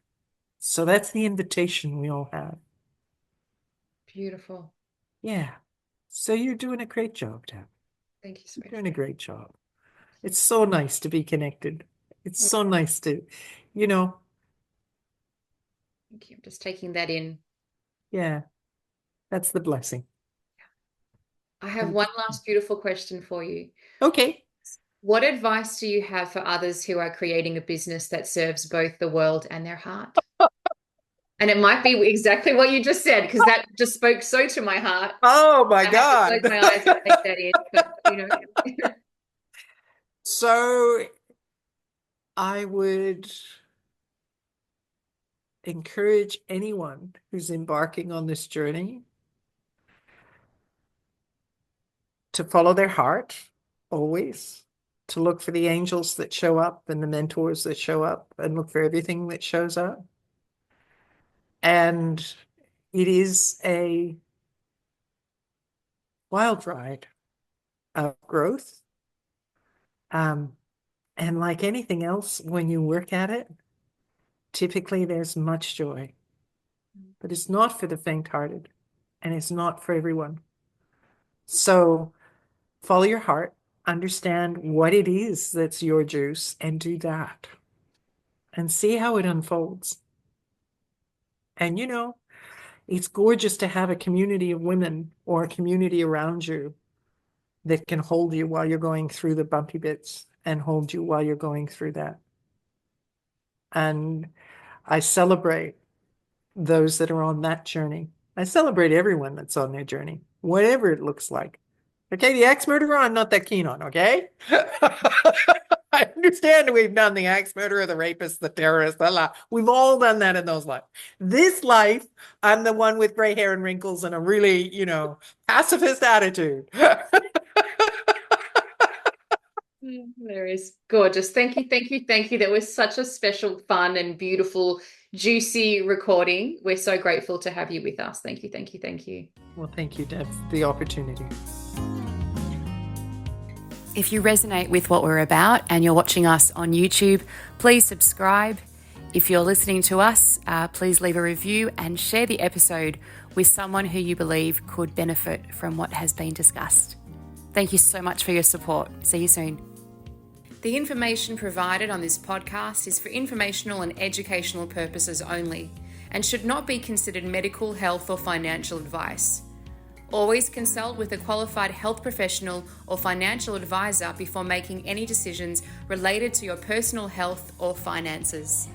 So that's the invitation we all have. Beautiful. Yeah. So you're doing a great job, Deb. Thank you so You're much. doing a great job. It's so nice to be connected. It's so nice to, you know, Thank you. I'm just taking that in. yeah, that's the blessing. I have one last beautiful question for you. Okay. What advice do you have for others who are creating a business that serves both the world and their heart? And it might be exactly what you just said, because that just spoke so to my heart. Oh my I had to God. close my eyes and take that in. But, So I would encourage anyone who's embarking on this journey to follow their heart always, to look for the angels that show up and the mentors that show up, and look for everything that shows up. And it is a wild ride of growth. And like anything else, when you work at it, typically there's much joy, but it's not for the faint-hearted, and it's not for everyone. So follow your heart, understand what it is that's your juice, and do that, and see how it unfolds. And it's gorgeous to have a community of women or a community around you that can hold you while you're going through the bumpy bits and hold you while you're going through that. And I celebrate those that are on that journey. I celebrate everyone that's on their journey, whatever it looks like. Okay, the axe murderer, I'm not that keen on, okay? I understand we've done the axe murderer, the rapist, the terrorist, we've all done that in those lives. This life, I'm the one with gray hair and wrinkles and a really, pacifist attitude. there is gorgeous. Thank you, thank you, thank you. That was such a special, fun, and beautiful, juicy recording. We're so grateful to have you with us. Thank you, thank you, thank you. Well, thank you, Deb, for the opportunity. If you resonate with what we're about and you're watching us on YouTube, please subscribe. If you're listening to us, please leave a review and share the episode with someone who you believe could benefit from what has been discussed. Thank you so much for your support. See you soon. The information provided on this podcast is for informational and educational purposes only and should not be considered medical, health, or financial advice. Always consult with a qualified health professional or financial advisor before making any decisions related to your personal health or finances.